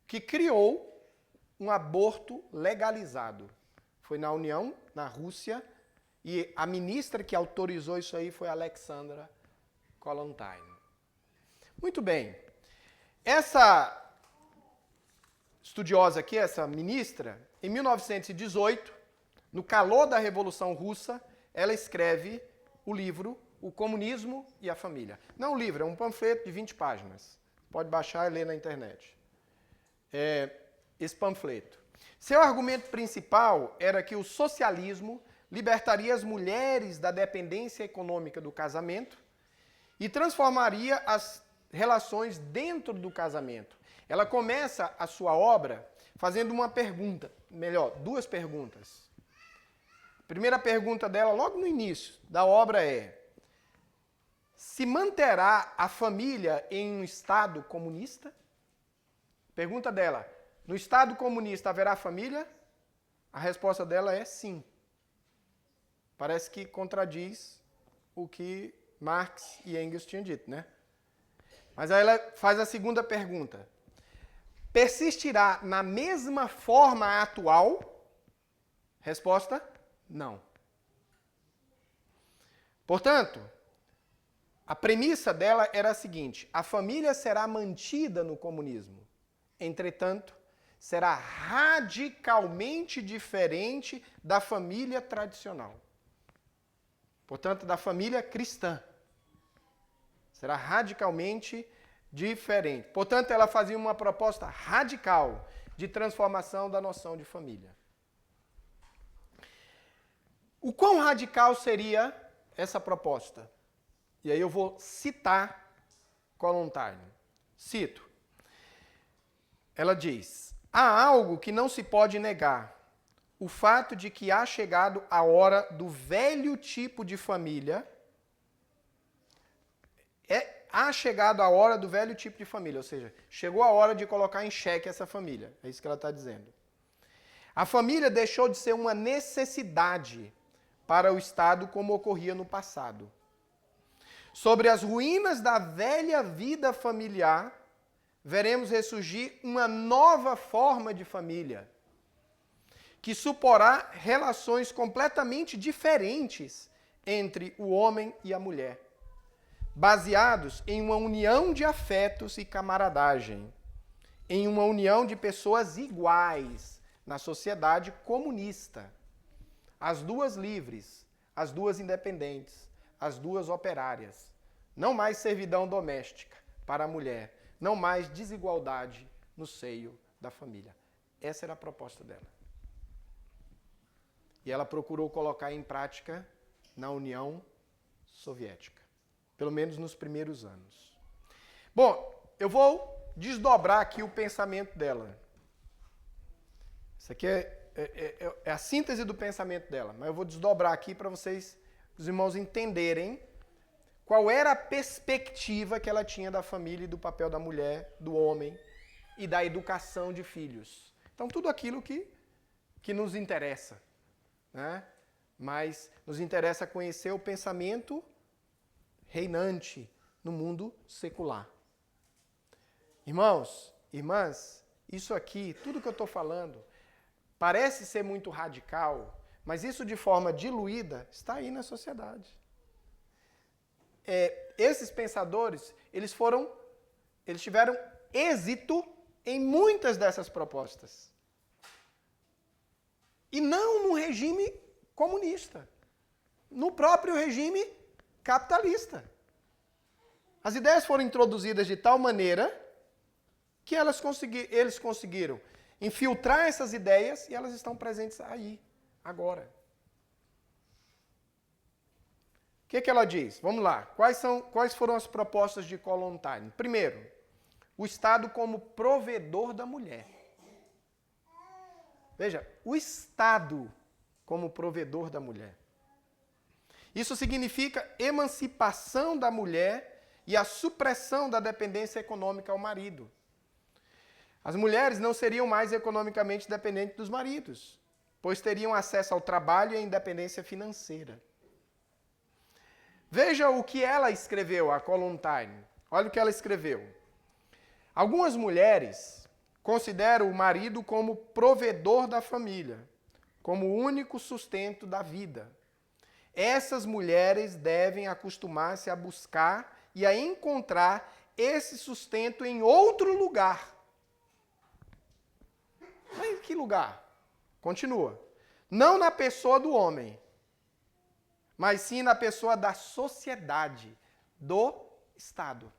que criou um aborto legalizado. Foi na União, na Rússia, e a ministra que autorizou isso aí foi Alexandra Kollontai. Muito bem. Essa estudiosa aqui, essa ministra, em 1918, no calor da Revolução Russa, ela escreve o livro O Comunismo e a Família. Não o livro, é um panfleto de 20 páginas. Pode baixar e ler na internet. Esse panfleto. Seu argumento principal era que o socialismo libertaria as mulheres da dependência econômica do casamento e transformaria as relações dentro do casamento. Ela começa a sua obra fazendo uma pergunta, melhor, 2 perguntas. A primeira pergunta dela, logo no início da obra, é: se manterá a família em um Estado comunista? Pergunta dela, no Estado comunista haverá família? A resposta dela é sim. Parece que contradiz o que Marx e Engels tinham dito, né? Mas aí ela faz a segunda pergunta. Persistirá na mesma forma atual? Resposta, não. Portanto, a premissa dela era a seguinte: a família será mantida no comunismo. Entretanto, será radicalmente diferente da família tradicional. Portanto, da família cristã. Será radicalmente diferente. Portanto, ela fazia uma proposta radical de transformação da noção de família. O quão radical seria essa proposta? E aí eu vou citar Kollontai. Cito. Ela diz: há algo que não se pode negar. O fato de que há chegado a hora do velho tipo de família. Há chegado a hora do velho tipo de família. Ou seja, chegou a hora de colocar em xeque essa família. É isso que ela está dizendo. A família deixou de ser uma necessidade para o Estado como ocorria no passado. Sobre as ruínas da velha vida familiar, veremos ressurgir uma nova forma de família, que suporá relações completamente diferentes entre o homem e a mulher, baseados em uma união de afetos e camaradagem, em uma união de pessoas iguais na sociedade comunista. As duas livres, as duas independentes, as duas operárias. Não mais servidão doméstica para a mulher, não mais desigualdade no seio da família. Essa era a proposta dela. E ela procurou colocar em prática na União Soviética. pelo menos nos primeiros anos. Bom, eu vou desdobrar aqui o pensamento dela. Isso aqui é a síntese do pensamento dela, mas eu vou desdobrar aqui para vocês, os irmãos, entenderem qual era a perspectiva que ela tinha da família e do papel da mulher, do homem e da educação de filhos. Então, tudo aquilo que nos interessa, né? Mas nos interessa conhecer o pensamento reinante no mundo secular. Irmãos, irmãs, isso aqui, tudo que eu estou falando, parece ser muito radical, mas isso de forma diluída está aí na sociedade. Esses pensadores, eles tiveram êxito em muitas dessas propostas. E não no regime comunista, no próprio regime capitalista. As ideias foram introduzidas de tal maneira que eles conseguiram infiltrar essas ideias e elas estão presentes aí, agora. O que ela diz? Vamos lá. Quais foram as propostas de Kollontai? Primeiro, o Estado como provedor da mulher. Veja, o Estado como provedor da mulher. Isso significa emancipação da mulher e a supressão da dependência econômica ao marido. As mulheres não seriam mais economicamente dependentes dos maridos, pois teriam acesso ao trabalho e à independência financeira. Veja o que ela escreveu, a Kollontai. Olha o que ela escreveu. Algumas mulheres consideram o marido como provedor da família, como o único sustento da vida. Essas mulheres devem acostumar-se a buscar e a encontrar esse sustento em outro lugar. Mas em que lugar? Continua. Não na pessoa do homem, mas sim na pessoa da sociedade, do Estado.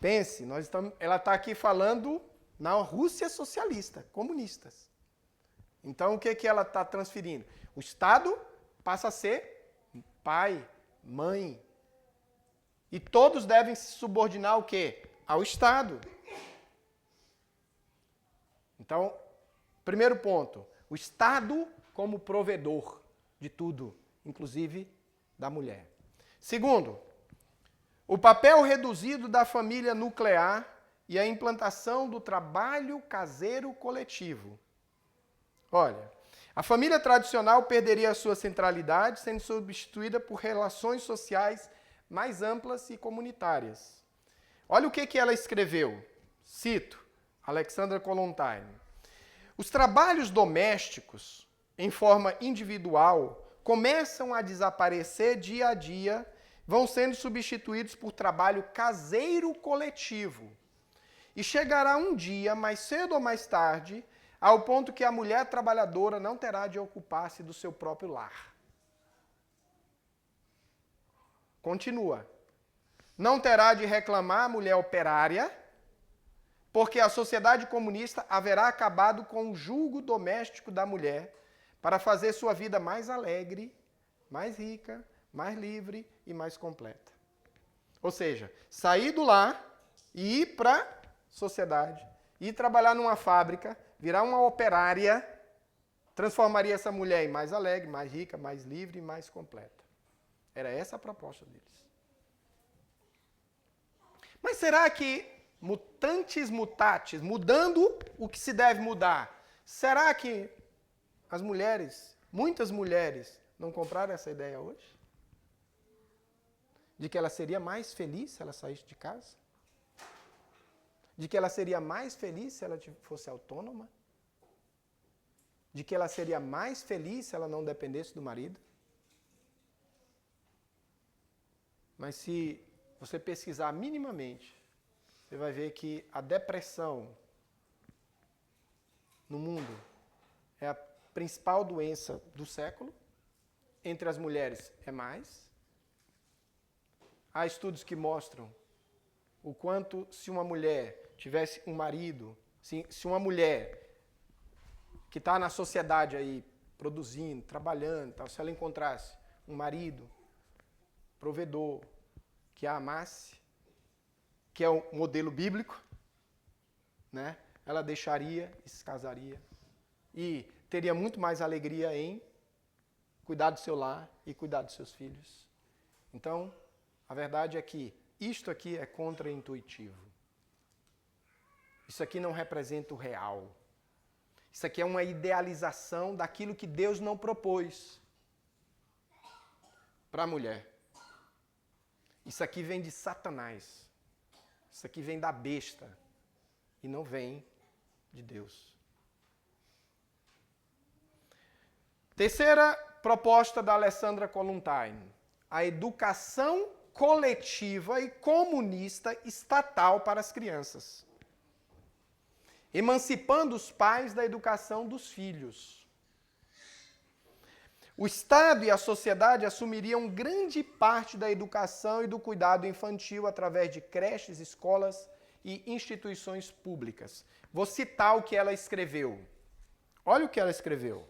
Pense, ela está aqui falando na Rússia socialista, comunistas. Então, o que ela está transferindo? O Estado passa a ser pai, mãe. E todos devem se subordinar ao quê? Ao Estado. Então, primeiro ponto, o Estado como provedor de tudo, inclusive da mulher. Segundo, o papel reduzido da família nuclear e a implantação do trabalho caseiro coletivo. Olha, a família tradicional perderia a sua centralidade, sendo substituída por relações sociais mais amplas e comunitárias. Olha o que ela escreveu. Cito, Alexandra Kollontai. Os trabalhos domésticos, em forma individual, começam a desaparecer dia a dia, vão sendo substituídos por trabalho caseiro coletivo. E chegará um dia, mais cedo ou mais tarde, ao ponto que a mulher trabalhadora não terá de ocupar-se do seu próprio lar. Continua. Não terá de reclamar a mulher operária, porque a sociedade comunista haverá acabado com o julgo doméstico da mulher para fazer sua vida mais alegre, mais rica, mais livre e mais completa. Ou seja, sair do lar e ir para a sociedade, ir trabalhar numa fábrica, virar uma operária, transformaria essa mulher em mais alegre, mais rica, mais livre e mais completa. Era essa a proposta deles. Mas será que, mutantes mutatis, mudando o que se deve mudar, será que as mulheres, muitas mulheres, não compraram essa ideia hoje? De que ela seria mais feliz se ela saísse de casa? De que ela seria mais feliz se ela fosse autônoma? De que ela seria mais feliz se ela não dependesse do marido? Mas se você pesquisar minimamente, você vai ver que a depressão no mundo é a principal doença do século. Entre as mulheres é mais. Há estudos que mostram o quanto, se uma mulher tivesse um marido, se uma mulher que está na sociedade aí, produzindo, trabalhando, tal, se ela encontrasse um marido provedor, que a amasse, que é o modelo bíblico, né? Ela deixaria e se casaria. E teria muito mais alegria em cuidar do seu lar e cuidar dos seus filhos. Então, a verdade é que isto aqui é contraintuitivo. Isso aqui não representa o real. Isso aqui é uma idealização daquilo que Deus não propôs para a mulher. Isso aqui vem de Satanás. Isso aqui vem da besta. E não vem de Deus. Terceira proposta da Alessandra Kollontai: a educação coletiva e comunista estatal para as crianças, emancipando os pais da educação dos filhos. O Estado e a sociedade assumiriam grande parte da educação e do cuidado infantil através de creches, escolas e instituições públicas. Vou citar o que ela escreveu. Olha o que ela escreveu.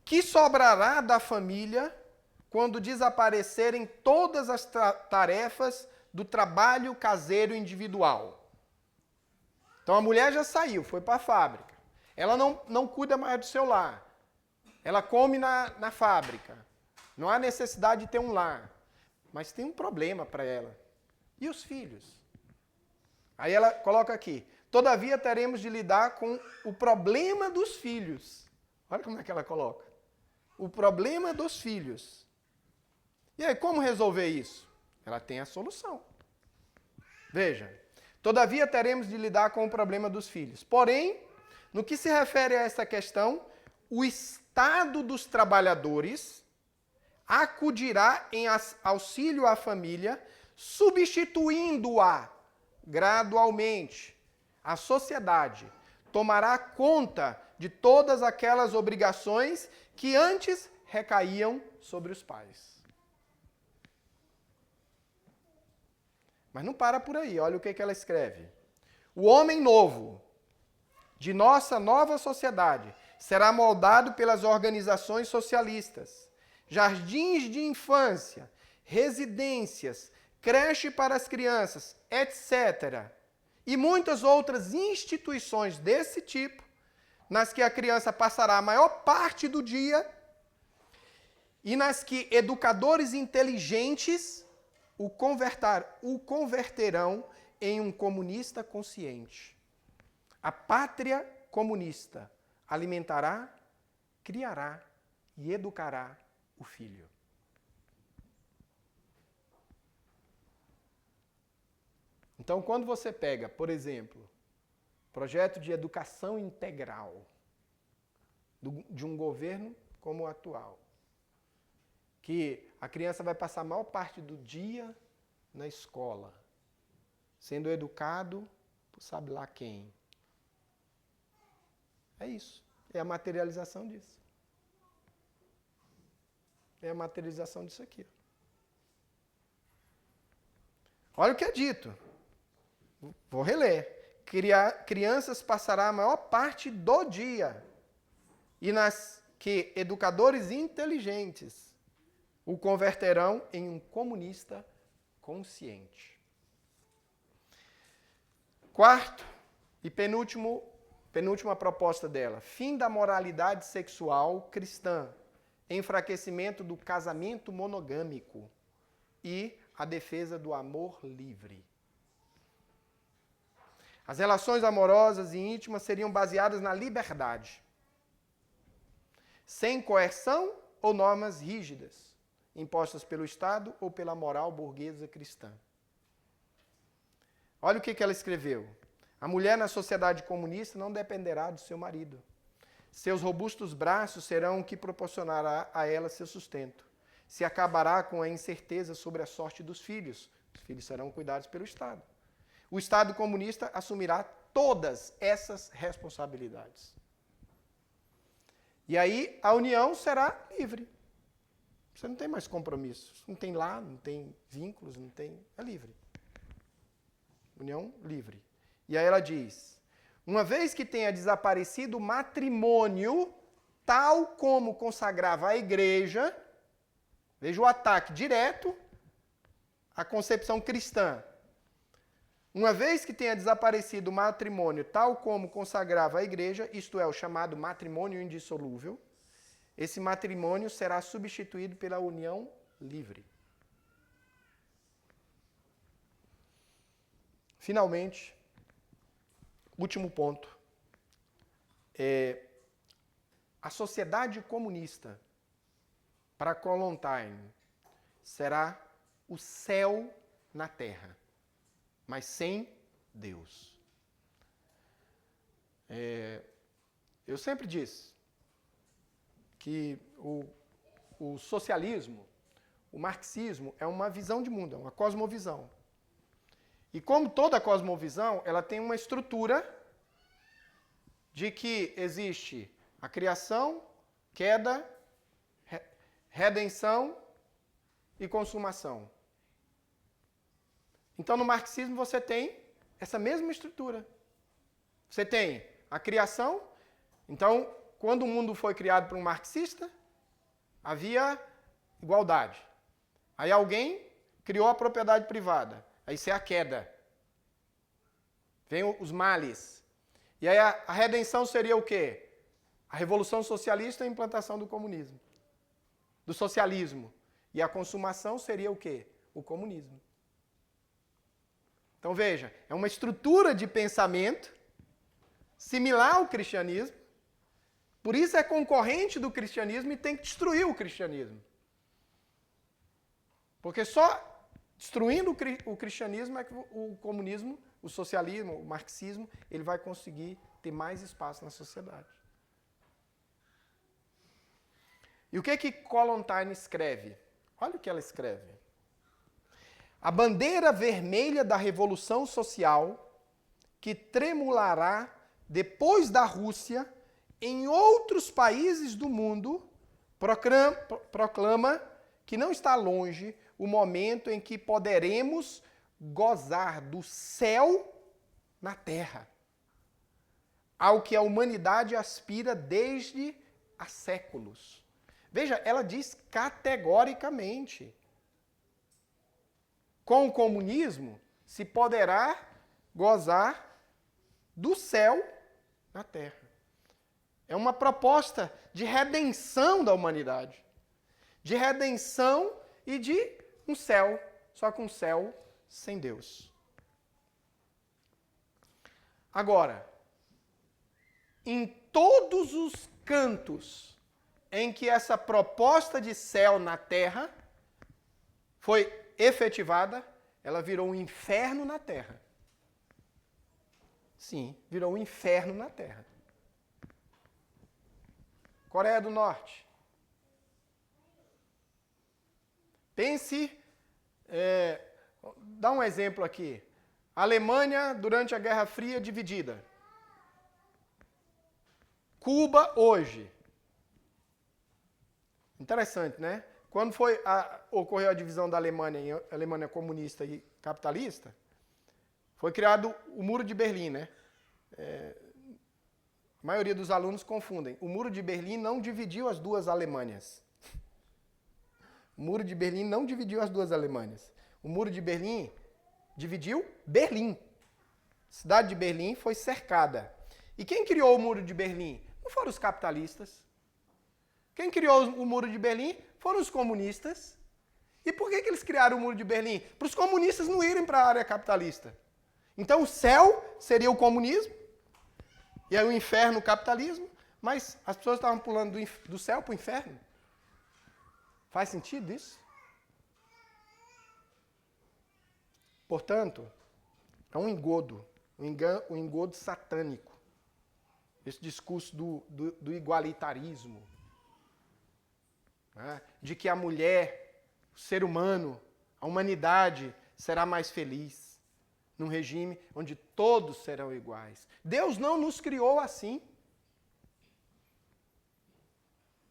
Que sobrará da família quando desaparecerem todas as tarefas do trabalho caseiro individual? Então a mulher já saiu, foi para a fábrica. Ela não cuida mais do seu lar. Ela come na fábrica. Não há necessidade de ter um lar. Mas tem um problema para ela. E os filhos? Aí ela coloca aqui: todavia teremos de lidar com o problema dos filhos. Olha como é que ela coloca. O problema dos filhos. E aí, como resolver isso? Ela tem a solução. Veja. Todavia teremos de lidar com o problema dos filhos. Porém, no que se refere a essa questão, o Estado dos trabalhadores acudirá em auxílio à família, substituindo-a gradualmente. A sociedade tomará conta de todas aquelas obrigações que antes recaíam sobre os pais. Mas não para por aí, olha o que ela escreve. O homem novo de nossa nova sociedade será moldado pelas organizações socialistas, jardins de infância, residências, creche para as crianças, etc. E muitas outras instituições desse tipo, nas que a criança passará a maior parte do dia e nas que educadores inteligentes o converterão em um comunista consciente. A pátria comunista alimentará, criará e educará o filho. Então, quando você pega, por exemplo, projeto de educação integral de um governo como o atual, que a criança vai passar a maior parte do dia na escola, sendo educado por sabe lá quem. É isso. É a materialização disso. É a materialização disso aqui. Olha o que é dito. Vou reler. Crianças passará a maior parte do dia e nas que educadores inteligentes o converterão em um comunista consciente. Quarto e penúltima proposta dela: fim da moralidade sexual cristã, enfraquecimento do casamento monogâmico e a defesa do amor livre. As relações amorosas e íntimas seriam baseadas na liberdade, sem coerção ou normas rígidas, impostas pelo Estado ou pela moral burguesa cristã. Olha o que ela escreveu. A mulher na sociedade comunista não dependerá do seu marido. Seus robustos braços serão o que proporcionará a ela seu sustento. Se acabará com a incerteza sobre a sorte dos filhos. Os filhos serão cuidados pelo Estado. O Estado comunista assumirá todas essas responsabilidades. E aí a união será livre. Você não tem mais compromissos. Não tem lá, não tem vínculos, não tem... É livre. União livre. E aí ela diz: uma vez que tenha desaparecido o matrimônio, tal como consagrava a igreja, Veja o ataque direto à concepção cristã. Uma vez que tenha desaparecido o matrimônio tal como consagrava a igreja, isto é, o chamado matrimônio indissolúvel, esse matrimônio será substituído pela união livre. Finalmente, último ponto. A sociedade comunista, para Kollontai, será o céu na terra, mas sem Deus. Eu sempre disse que o socialismo, o marxismo, é uma visão de mundo, é uma cosmovisão. E como toda cosmovisão, ela tem uma estrutura de que existe a criação, queda, redenção e consumação. Então, no marxismo, você tem essa mesma estrutura. Você tem a criação. Então, quando o mundo foi criado por um marxista, havia igualdade. Aí alguém criou a propriedade privada. Aí isso é a queda. Vem os males. E aí a redenção seria o quê? A revolução socialista e a implantação do comunismo. Do socialismo. E a consumação seria o quê? O comunismo. Então veja, é uma estrutura de pensamento similar ao cristianismo, por isso é concorrente do cristianismo e tem que destruir o cristianismo. Porque só destruindo o cristianismo é que o comunismo, o socialismo, o marxismo, ele vai conseguir ter mais espaço na sociedade. E o que Kollontai escreve? Olha o que ela escreve. A bandeira vermelha da revolução social que tremulará depois da Rússia em outros países do mundo proclama que não está longe o momento em que poderemos gozar do céu na terra, ao que a humanidade aspira desde há séculos. Veja, ela diz categoricamente: com o comunismo se poderá gozar do céu na terra. É uma proposta de redenção da humanidade. De redenção e de um céu, só que um céu sem Deus. Agora, em todos os cantos em que essa proposta de céu na terra foi efetivada, ela virou um inferno na terra. Sim, virou um inferno na terra. Coreia do Norte. Pense, dá um exemplo aqui. Alemanha durante a Guerra Fria dividida. Cuba hoje. Interessante, né? Quando ocorreu a divisão da Alemanha em Alemanha comunista e capitalista, foi criado o Muro de Berlim, né? A maioria dos alunos confundem. O Muro de Berlim não dividiu as duas Alemanhas. O Muro de Berlim não dividiu as duas Alemanhas. O Muro de Berlim dividiu Berlim. A cidade de Berlim foi cercada. E quem criou o Muro de Berlim? Não foram os capitalistas. Quem criou o Muro de Berlim foram os comunistas. E por que eles criaram o Muro de Berlim? Para os comunistas não irem para a área capitalista. Então o céu seria o comunismo, e aí o inferno o capitalismo, mas as pessoas estavam pulando do céu para o inferno. Faz sentido isso? Portanto, é um engodo, um engodo satânico. Esse discurso do igualitarismo, né? De que a mulher, o ser humano, a humanidade será mais feliz num regime onde todos serão iguais. Deus não nos criou assim.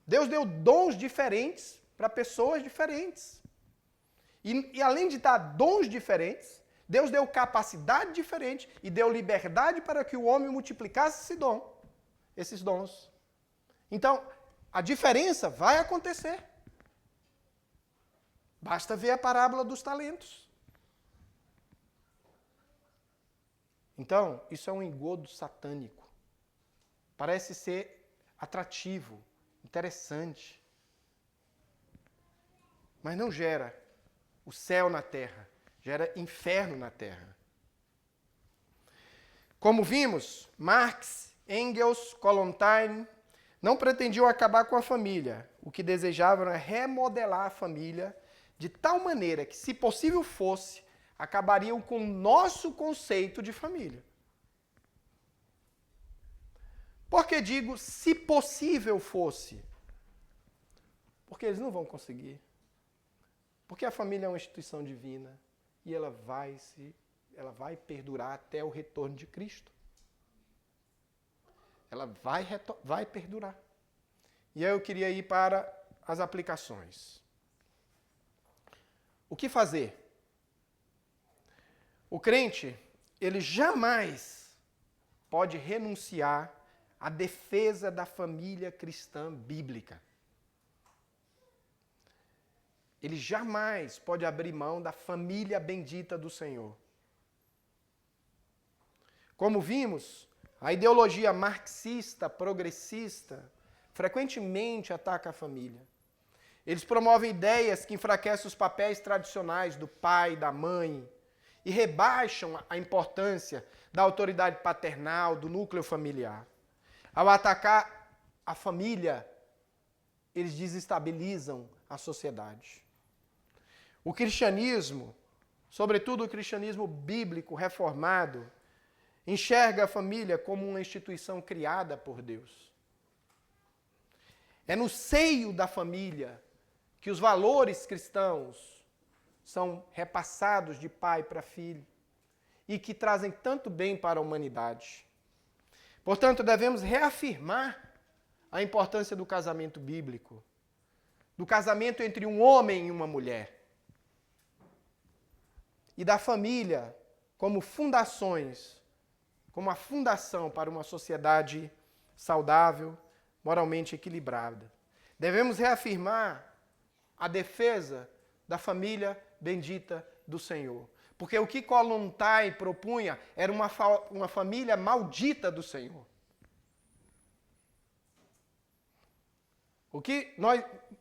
Deus deu dons diferentes para pessoas diferentes. E além de dar dons diferentes, Deus deu capacidade diferente e deu liberdade para que o homem multiplicasse esses dons. Então, a diferença vai acontecer. Basta ver a parábola dos talentos. Então, isso é um engodo satânico. Parece ser atrativo, interessante. Mas não gera o céu na terra, gera inferno na terra. Como vimos, Marx, Engels, Kollontai não pretendiam acabar com a família. O que desejavam era remodelar a família de tal maneira que, se possível fosse, acabariam com o nosso conceito de família. Por que digo se possível fosse? Porque eles não vão conseguir. Porque a família é uma instituição divina e ela vai perdurar até o retorno de Cristo. Ela vai perdurar. E aí eu queria ir para as aplicações. O que fazer? O crente, ele jamais pode renunciar à defesa da família cristã bíblica. Ele jamais pode abrir mão da família bendita do Senhor. Como vimos, a ideologia marxista, progressista, frequentemente ataca a família. Eles promovem ideias que enfraquecem os papéis tradicionais do pai, da mãe, e rebaixam a importância da autoridade paternal, do núcleo familiar. Ao atacar a família, eles desestabilizam a sociedade. O cristianismo, sobretudo o cristianismo bíblico reformado, enxerga a família como uma instituição criada por Deus. É no seio da família que os valores cristãos são repassados de pai para filho e que trazem tanto bem para a humanidade. Portanto, devemos reafirmar a importância do casamento bíblico, do casamento entre um homem e uma mulher, e da família como fundações, como a fundação para uma sociedade saudável, moralmente equilibrada. Devemos reafirmar a defesa da família bendita do Senhor. Porque o que Kollontai propunha era uma família maldita do Senhor. O que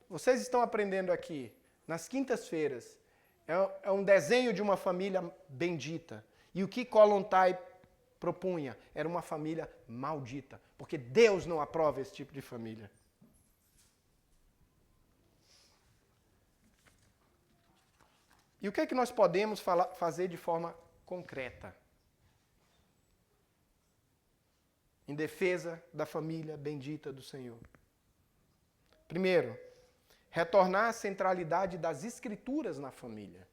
vocês estão aprendendo aqui, nas quintas-feiras, é um desenho de uma família bendita. E o que Kollontai propunha era uma família maldita. Porque Deus não aprova esse tipo de família. E o que é que nós podemos fazer de forma concreta? Em defesa da família bendita do Senhor. Primeiro, retornar à centralidade das Escrituras na família.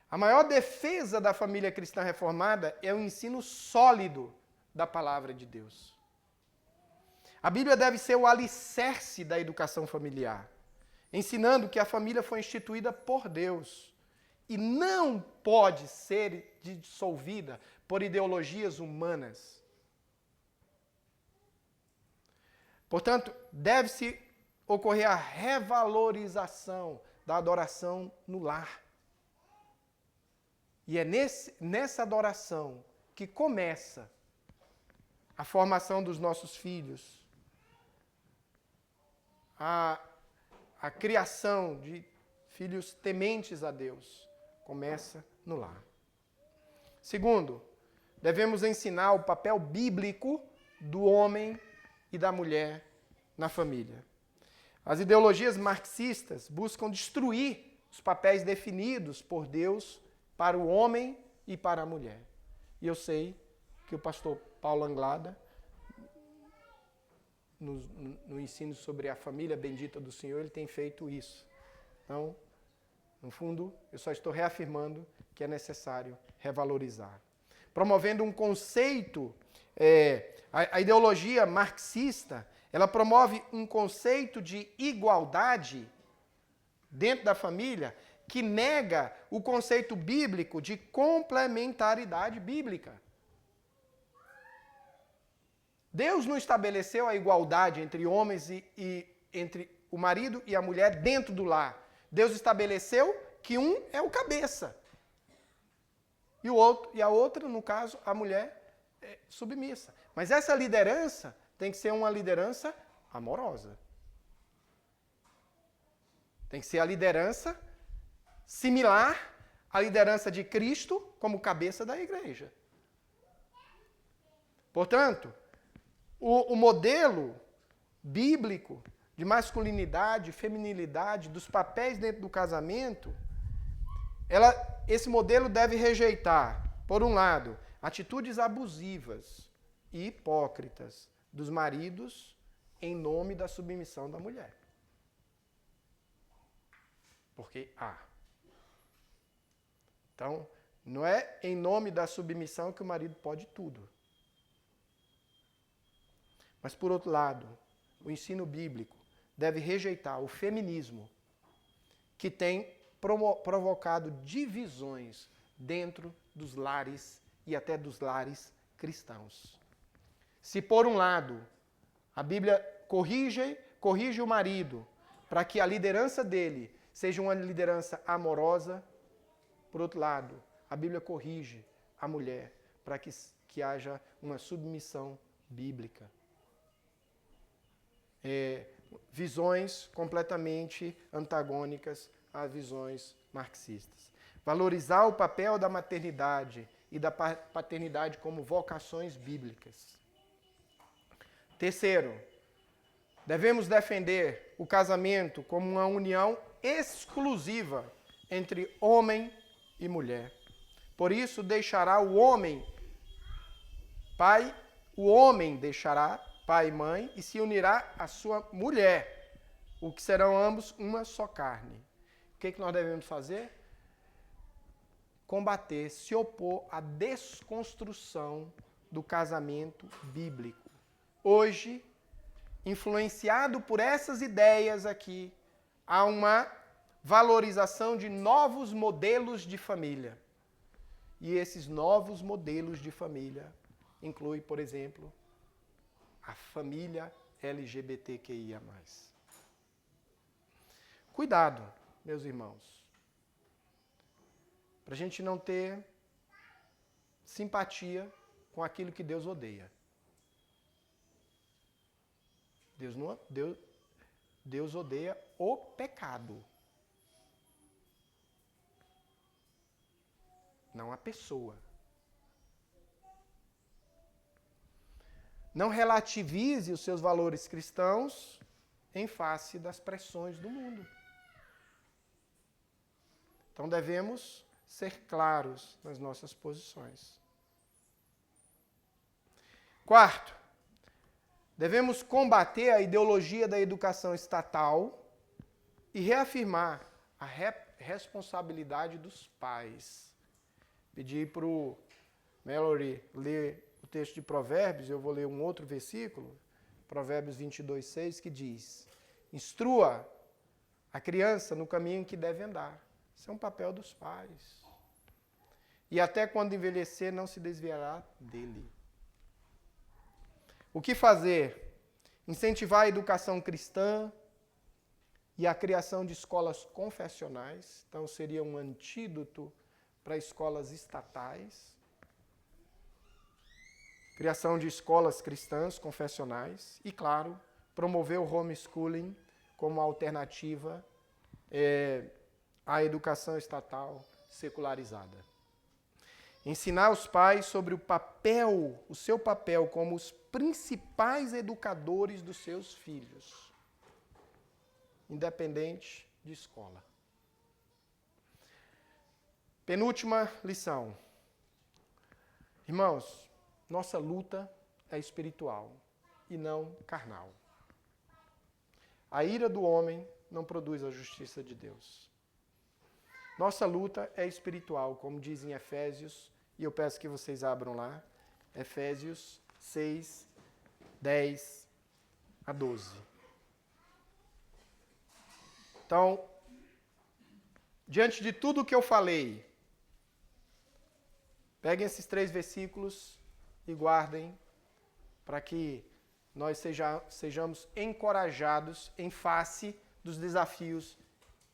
A maior defesa da família cristã reformada é o ensino sólido da palavra de Deus. A Bíblia deve ser o alicerce da educação familiar, ensinando que a família foi instituída por Deus e não pode ser dissolvida por ideologias humanas. Portanto, deve-se ocorrer a revalorização da adoração no lar. E é nessa adoração que começa a formação dos nossos filhos, a criação de filhos tementes a Deus começa no lar. Segundo, devemos ensinar o papel bíblico do homem e da mulher na família. As ideologias marxistas buscam destruir os papéis definidos por Deus para o homem e para a mulher. E eu sei que o pastor Paulo Anglada, no ensino sobre a família bendita do Senhor, ele tem feito isso. Então, no fundo, eu só estou reafirmando que é necessário revalorizar. Promovendo um conceito, a ideologia marxista, ela promove um conceito de igualdade dentro da família que nega o conceito bíblico de complementaridade bíblica. Deus não estabeleceu a igualdade entre homens e entre o marido e a mulher dentro do lar. Deus estabeleceu que um é o cabeça. E a outra, no caso, a mulher é submissa. Mas essa liderança tem que ser uma liderança amorosa. Tem que ser a liderança similar à liderança de Cristo como cabeça da igreja. Portanto, o modelo bíblico de masculinidade, feminilidade, dos papéis dentro do casamento, esse modelo deve rejeitar, por um lado, atitudes abusivas e hipócritas dos maridos em nome da submissão da mulher. Porque há. Então, não é em nome da submissão que o marido pode tudo. Mas, por outro lado, o ensino bíblico deve rejeitar o feminismo que tem provocado divisões dentro dos lares e até dos lares cristãos. Se, por um lado, a Bíblia corrige o marido para que a liderança dele seja uma liderança amorosa, por outro lado, a Bíblia corrige a mulher para que haja uma submissão bíblica. Visões completamente antagônicas às visões marxistas. Valorizar o papel da maternidade e da paternidade como vocações bíblicas. Terceiro, devemos defender o casamento como uma união exclusiva entre homem e mulher. Por isso deixará o homem deixará pai e mãe e se unirá à sua mulher, o que serão ambos uma só carne. O que nós devemos fazer? Combater, se opor à desconstrução do casamento bíblico. Hoje, influenciado por essas ideias aqui, há uma valorização de novos modelos de família. E esses novos modelos de família incluem, por exemplo, a família LGBTQIA+. Cuidado, meus irmãos, para a gente não ter simpatia com aquilo que Deus odeia. Deus odeia o pecado, não a pessoa. Não relativize os seus valores cristãos em face das pressões do mundo. Então devemos ser claros nas nossas posições. Quarto, devemos combater a ideologia da educação estatal e reafirmar a responsabilidade dos pais. Pedi para o Mallory ler o texto de Provérbios, eu vou ler um outro versículo, Provérbios 22:6, que diz: instrua a criança no caminho em que deve andar. Isso é um papel dos pais. E até quando envelhecer, não se desviará dele. O que fazer? Incentivar a educação cristã e a criação de escolas confessionais. Então, seria um antídoto para escolas estatais. Criação de escolas cristãs confessionais. E, claro, promover o homeschooling como alternativa à educação estatal secularizada. Ensinar os pais sobre o seu papel como os principais educadores dos seus filhos, independente de escola. Penúltima lição. Irmãos, nossa luta é espiritual e não carnal. A ira do homem não produz a justiça de Deus. Nossa luta é espiritual, como diz em Efésios, e eu peço que vocês abram lá, Efésios 6, 10 a 12. Então, diante de tudo o que eu falei, peguem esses 3 versículos e guardem para que nós sejamos encorajados em face dos desafios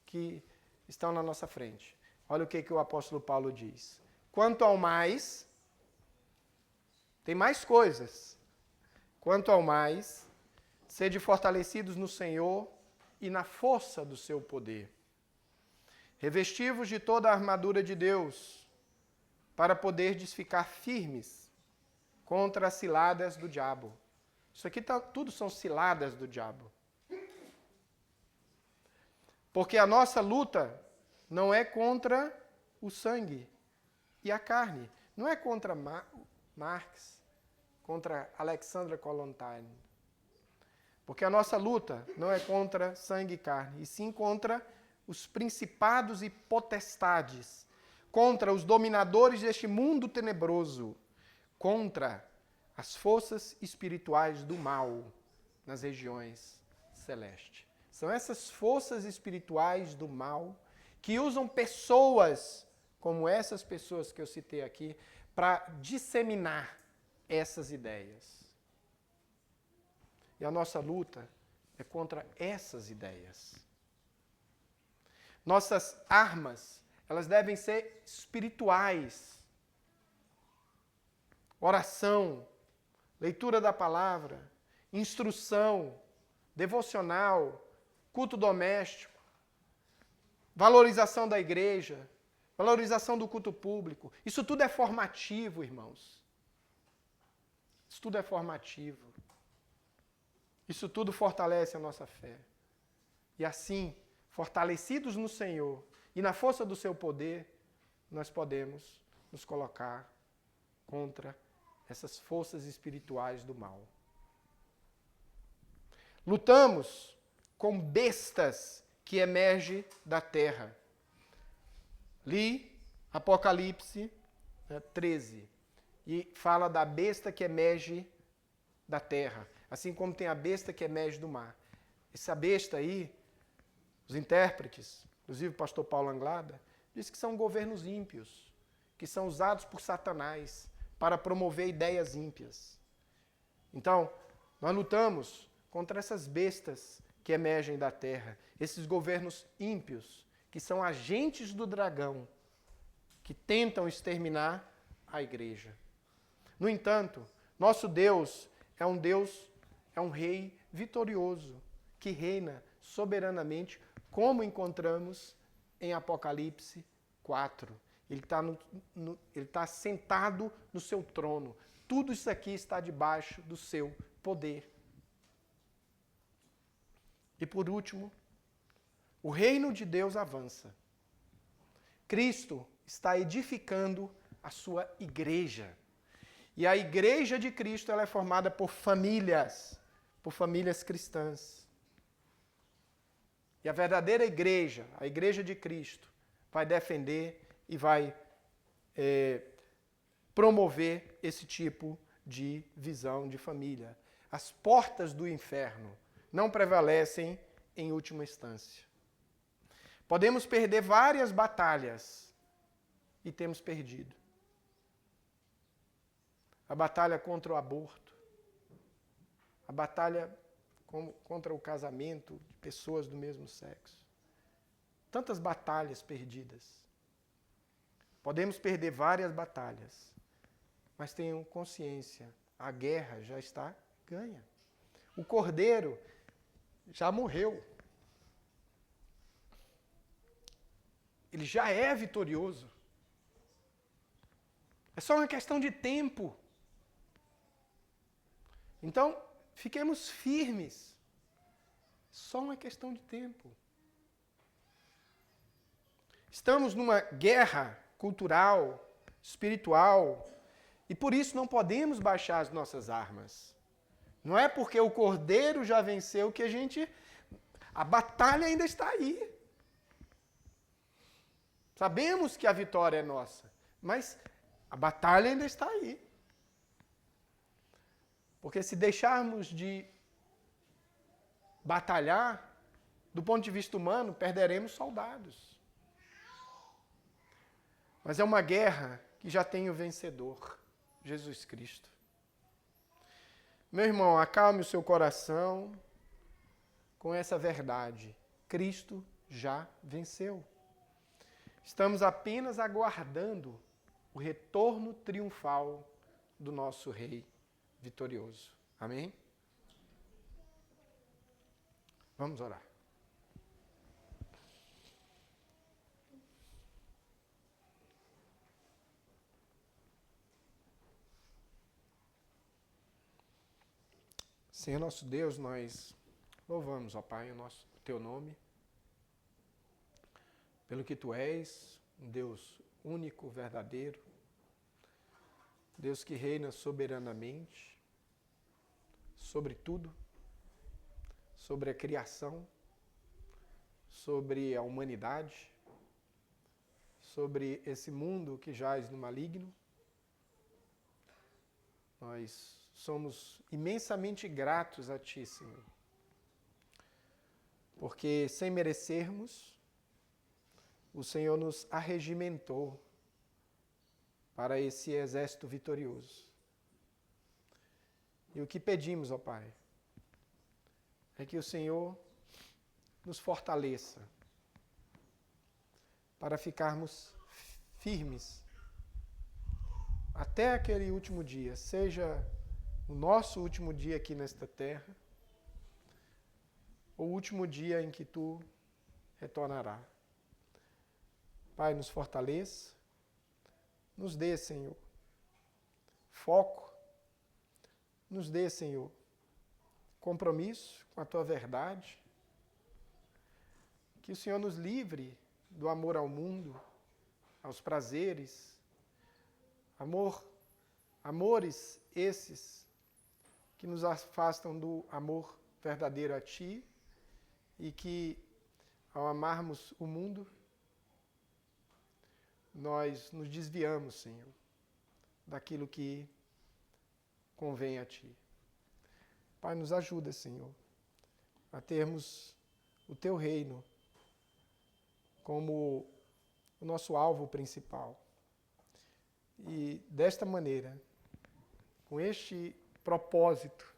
que estão na nossa frente. Olha o que o apóstolo Paulo diz. Quanto ao mais, tem mais coisas. Quanto ao mais, sede fortalecidos no Senhor e na força do seu poder. Revesti-vos de toda a armadura de Deus, para poderdes ficar firmes contra as ciladas do diabo. Isso aqui tudo são ciladas do diabo. Porque a nossa luta não é contra o sangue e a carne. Não é contra Marx, contra Alexandra Kollontai. Porque a nossa luta não é contra sangue e carne, e sim contra os principados e potestades, contra os dominadores deste mundo tenebroso, contra as forças espirituais do mal nas regiões celestes. São essas forças espirituais do mal que usam pessoas como essas pessoas que eu citei aqui para disseminar essas ideias. E a nossa luta é contra essas ideias. Nossas armas, elas devem ser espirituais. Oração, leitura da palavra, instrução, devocional, culto doméstico, valorização da igreja, valorização do culto público. Isso tudo é formativo, irmãos. Isso tudo é formativo. Isso tudo fortalece a nossa fé. E assim, fortalecidos no Senhor e na força do seu poder, nós podemos nos colocar contra essas forças espirituais do mal. Lutamos com bestas que emergem da terra. Li Apocalipse 13 e fala da besta que emerge da terra, assim como tem a besta que emerge do mar. Essa besta aí, os intérpretes, inclusive o pastor Paulo Anglada, diz que são governos ímpios, que são usados por Satanás para promover ideias ímpias. Então, nós lutamos contra essas bestas que emergem da terra, esses governos ímpios, que são agentes do dragão, que tentam exterminar a igreja. No entanto, nosso Deus é um rei vitorioso, que reina soberanamente, como encontramos em Apocalipse 4. Ele está sentado no seu trono. Tudo isso aqui está debaixo do seu poder. E por último, o reino de Deus avança. Cristo está edificando a sua igreja. E a igreja de Cristo ela é formada por famílias cristãs. E a verdadeira igreja, a igreja de Cristo, vai defender e vai promover esse tipo de visão de família. As portas do inferno não prevalecem em última instância. Podemos perder várias batalhas e temos perdido. A batalha contra o aborto, a batalha contra o casamento de pessoas do mesmo sexo. Tantas batalhas perdidas. Podemos perder várias batalhas, mas tenham consciência, a guerra já está ganha. O cordeiro já morreu. Ele já é vitorioso. É só uma questão de tempo. Então, fiquemos firmes. Só uma questão de tempo. Estamos numa guerra cultural, espiritual, e por isso não podemos baixar as nossas armas. Não é porque o Cordeiro já venceu que a batalha ainda está aí. Sabemos que a vitória é nossa, mas a batalha ainda está aí. Porque se deixarmos de batalhar, do ponto de vista humano, perderemos soldados. Mas é uma guerra que já tem o vencedor, Jesus Cristo. Meu irmão, acalme o seu coração com essa verdade. Cristo já venceu. Estamos apenas aguardando o retorno triunfal do nosso Rei vitorioso. Amém? Vamos orar. Senhor nosso Deus, nós louvamos, ó Pai, o Teu nome, pelo que Tu és, um Deus único, verdadeiro, Deus que reina soberanamente, sobre tudo, sobre a criação, sobre a humanidade, sobre esse mundo que jaz no maligno. Nós somos imensamente gratos a Ti, Senhor, porque sem merecermos, o Senhor nos arregimentou para esse exército vitorioso. E o que pedimos, ó Pai, é que o Senhor nos fortaleça para ficarmos firmes até aquele último dia, seja o nosso último dia aqui nesta terra, ou o último dia em que Tu retornará. Pai, nos fortaleça, nos dê, Senhor, foco, nos dê, Senhor, compromisso com a Tua verdade, que o Senhor nos livre do amor ao mundo, aos prazeres, amores esses que nos afastam do amor verdadeiro a Ti e que, ao amarmos o mundo, nós nos desviamos, Senhor, daquilo que convém a Ti. Pai, nos ajuda, Senhor, a termos o Teu reino como o nosso alvo principal. E desta maneira, com este propósito,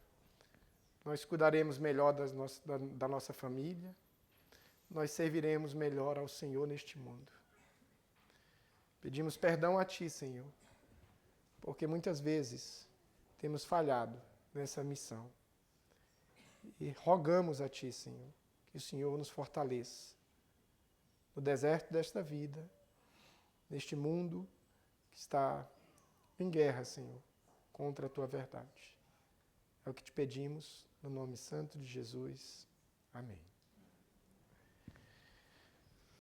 nós cuidaremos melhor da nossa família, nós serviremos melhor ao Senhor neste mundo. Pedimos perdão a Ti, Senhor, porque muitas vezes temos falhado nessa missão. E rogamos a Ti, Senhor, que o Senhor nos fortaleça no deserto desta vida, neste mundo que está em guerra, Senhor, contra a Tua verdade. É o que te pedimos, no nome santo de Jesus. Amém.